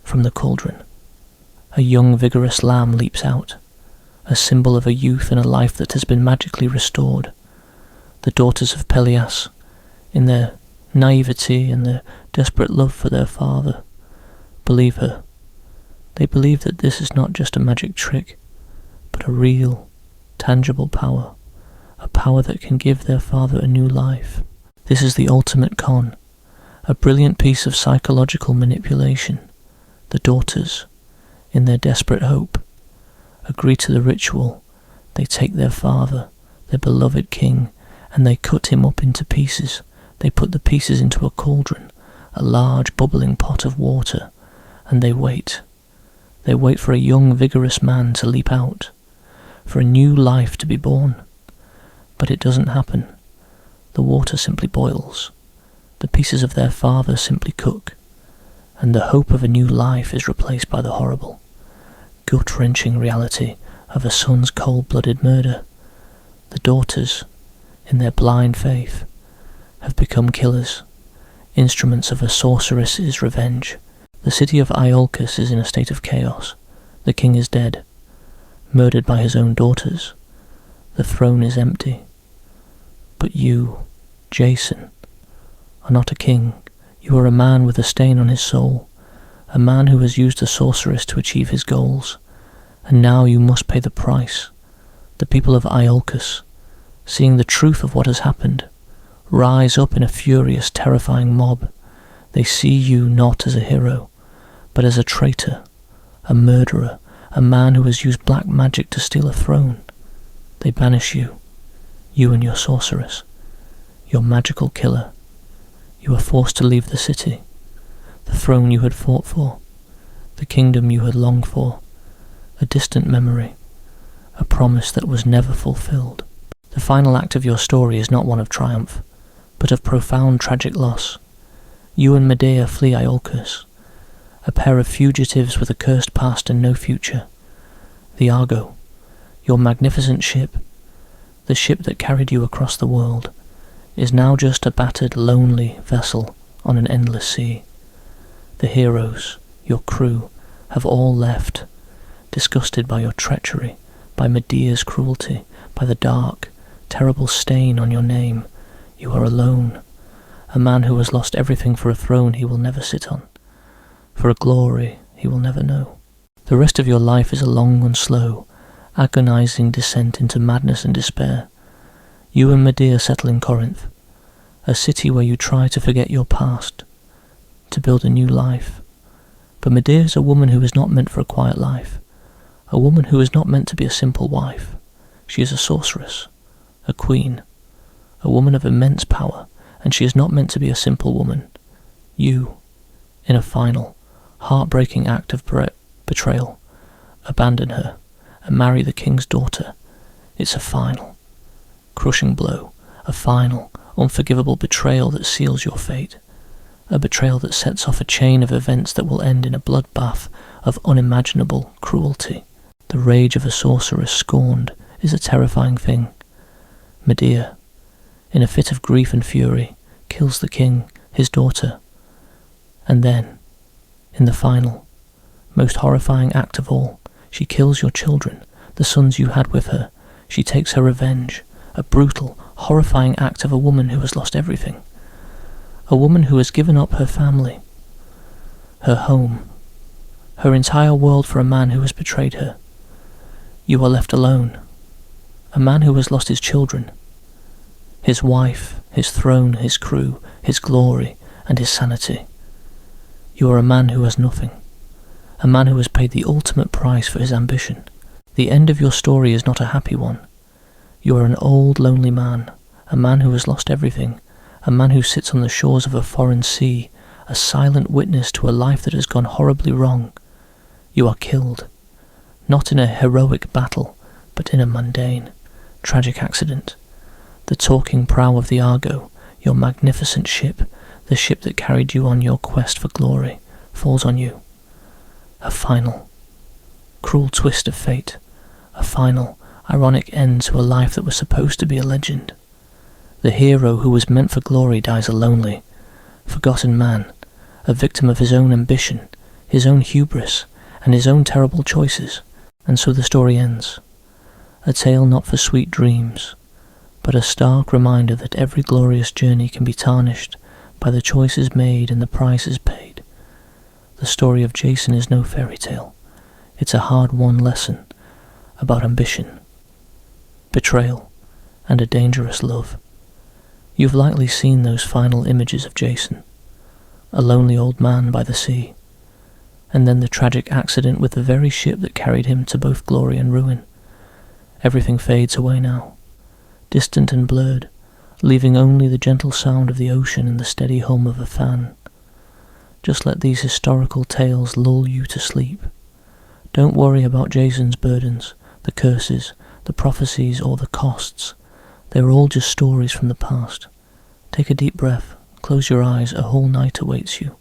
From the cauldron, a young vigorous lamb leaps out, a symbol of a youth and a life that has been magically restored. The daughters of Pelias, in their naivety and their desperate love for their father, believe her. They believe that this is not just a magic trick, but a real, tangible power, a power that can give their father a new life. This is the ultimate con, a brilliant piece of psychological manipulation. The daughters, in their desperate hope, agree to the ritual. They take their father, their beloved king, and they cut him up into pieces. They put the pieces into a cauldron, a large bubbling pot of water, and they wait. They wait for a young, vigorous man to leap out, for a new life to be born. But it doesn't happen. The water simply boils. The pieces of their father simply cook, and the hope of a new life is replaced by the horrible, gut-wrenching reality of a son's cold-blooded murder. The daughters, in their blind faith, have become killers, instruments of a sorceress's revenge. The city of Iolcus is in a state of chaos. The king is dead, murdered by his own daughters. The throne is empty. But you, Jason, are not a king. You are a man with a stain on his soul, a man who has used a sorceress to achieve his goals, and now you must pay the price. The people of Iolcus, seeing the truth of what has happened, rise up in a furious, terrifying mob. They see you not as a hero, but as a traitor, a murderer, a man who has used black magic to steal a throne. They banish you and your sorceress, your magical killer. You are forced to leave the city, the throne you had fought for, the kingdom you had longed for, a distant memory, a promise that was never fulfilled. The final act of your story is not one of triumph, but of profound tragic loss. You and Medea flee Iolcus, a pair of fugitives with a cursed past and no future. The Argo, your magnificent ship, the ship that carried you across the world, is now just a battered, lonely vessel on an endless sea. The heroes, your crew, have all left, disgusted by your treachery, by Medea's cruelty, by the dark, terrible stain on your name. You are alone, a man who has lost everything for a throne he will never sit on, for a glory he will never know. The rest of your life is a long and slow, agonizing descent into madness and despair. You and Medea settle in Corinth, a city where you try to forget your past, to build a new life. But Medea is a woman who is not meant for a quiet life, a woman who is not meant to be a simple wife. She is a sorceress, a queen, a woman of immense power, and she is not meant to be a simple woman. You, in a final, heartbreaking act of betrayal, abandon her and marry the king's daughter. It's a final, crushing blow, a final, unforgivable betrayal that seals your fate, a betrayal that sets off a chain of events that will end in a bloodbath of unimaginable cruelty. The rage of a sorceress scorned is a terrifying thing. Medea, in a fit of grief and fury, kills the king, his daughter, and then, in the final, most horrifying act of all, she kills your children, the sons you had with her. She takes her revenge, a brutal, horrifying act of a woman who has lost everything, a woman who has given up her family, her home, her entire world for a man who has betrayed her. You are left alone, a man who has lost his children, his wife, his throne, his crew, his glory, and his sanity. You are a man who has nothing, a man who has paid the ultimate price for his ambition. The end of your story is not a happy one. You are an old, lonely man, a man who has lost everything, a man who sits on the shores of a foreign sea, a silent witness to a life that has gone horribly wrong. You are killed, not in a heroic battle, but in a mundane, tragic accident. The talking prow of the Argo, your magnificent ship, the ship that carried you on your quest for glory, falls on you. A final, cruel twist of fate, a final, ironic end to a life that was supposed to be a legend. The hero who was meant for glory dies a lonely, forgotten man, a victim of his own ambition, his own hubris, and his own terrible choices. And so the story ends. A tale not for sweet dreams, but a stark reminder that every glorious journey can be tarnished by the choices made and the prices paid. The story of Jason is no fairy tale. It's a hard-won lesson about ambition, betrayal, and a dangerous love. You've likely seen those final images of Jason, a lonely old man by the sea, and then the tragic accident with the very ship that carried him to both glory and ruin. Everything fades away now, distant and blurred, leaving only the gentle sound of the ocean and the steady hum of a fan. Just let these historical tales lull you to sleep. Don't worry about Jason's burdens, the curses, the prophecies, or the costs. They are all just stories from the past. Take a deep breath, close your eyes, a whole night awaits you.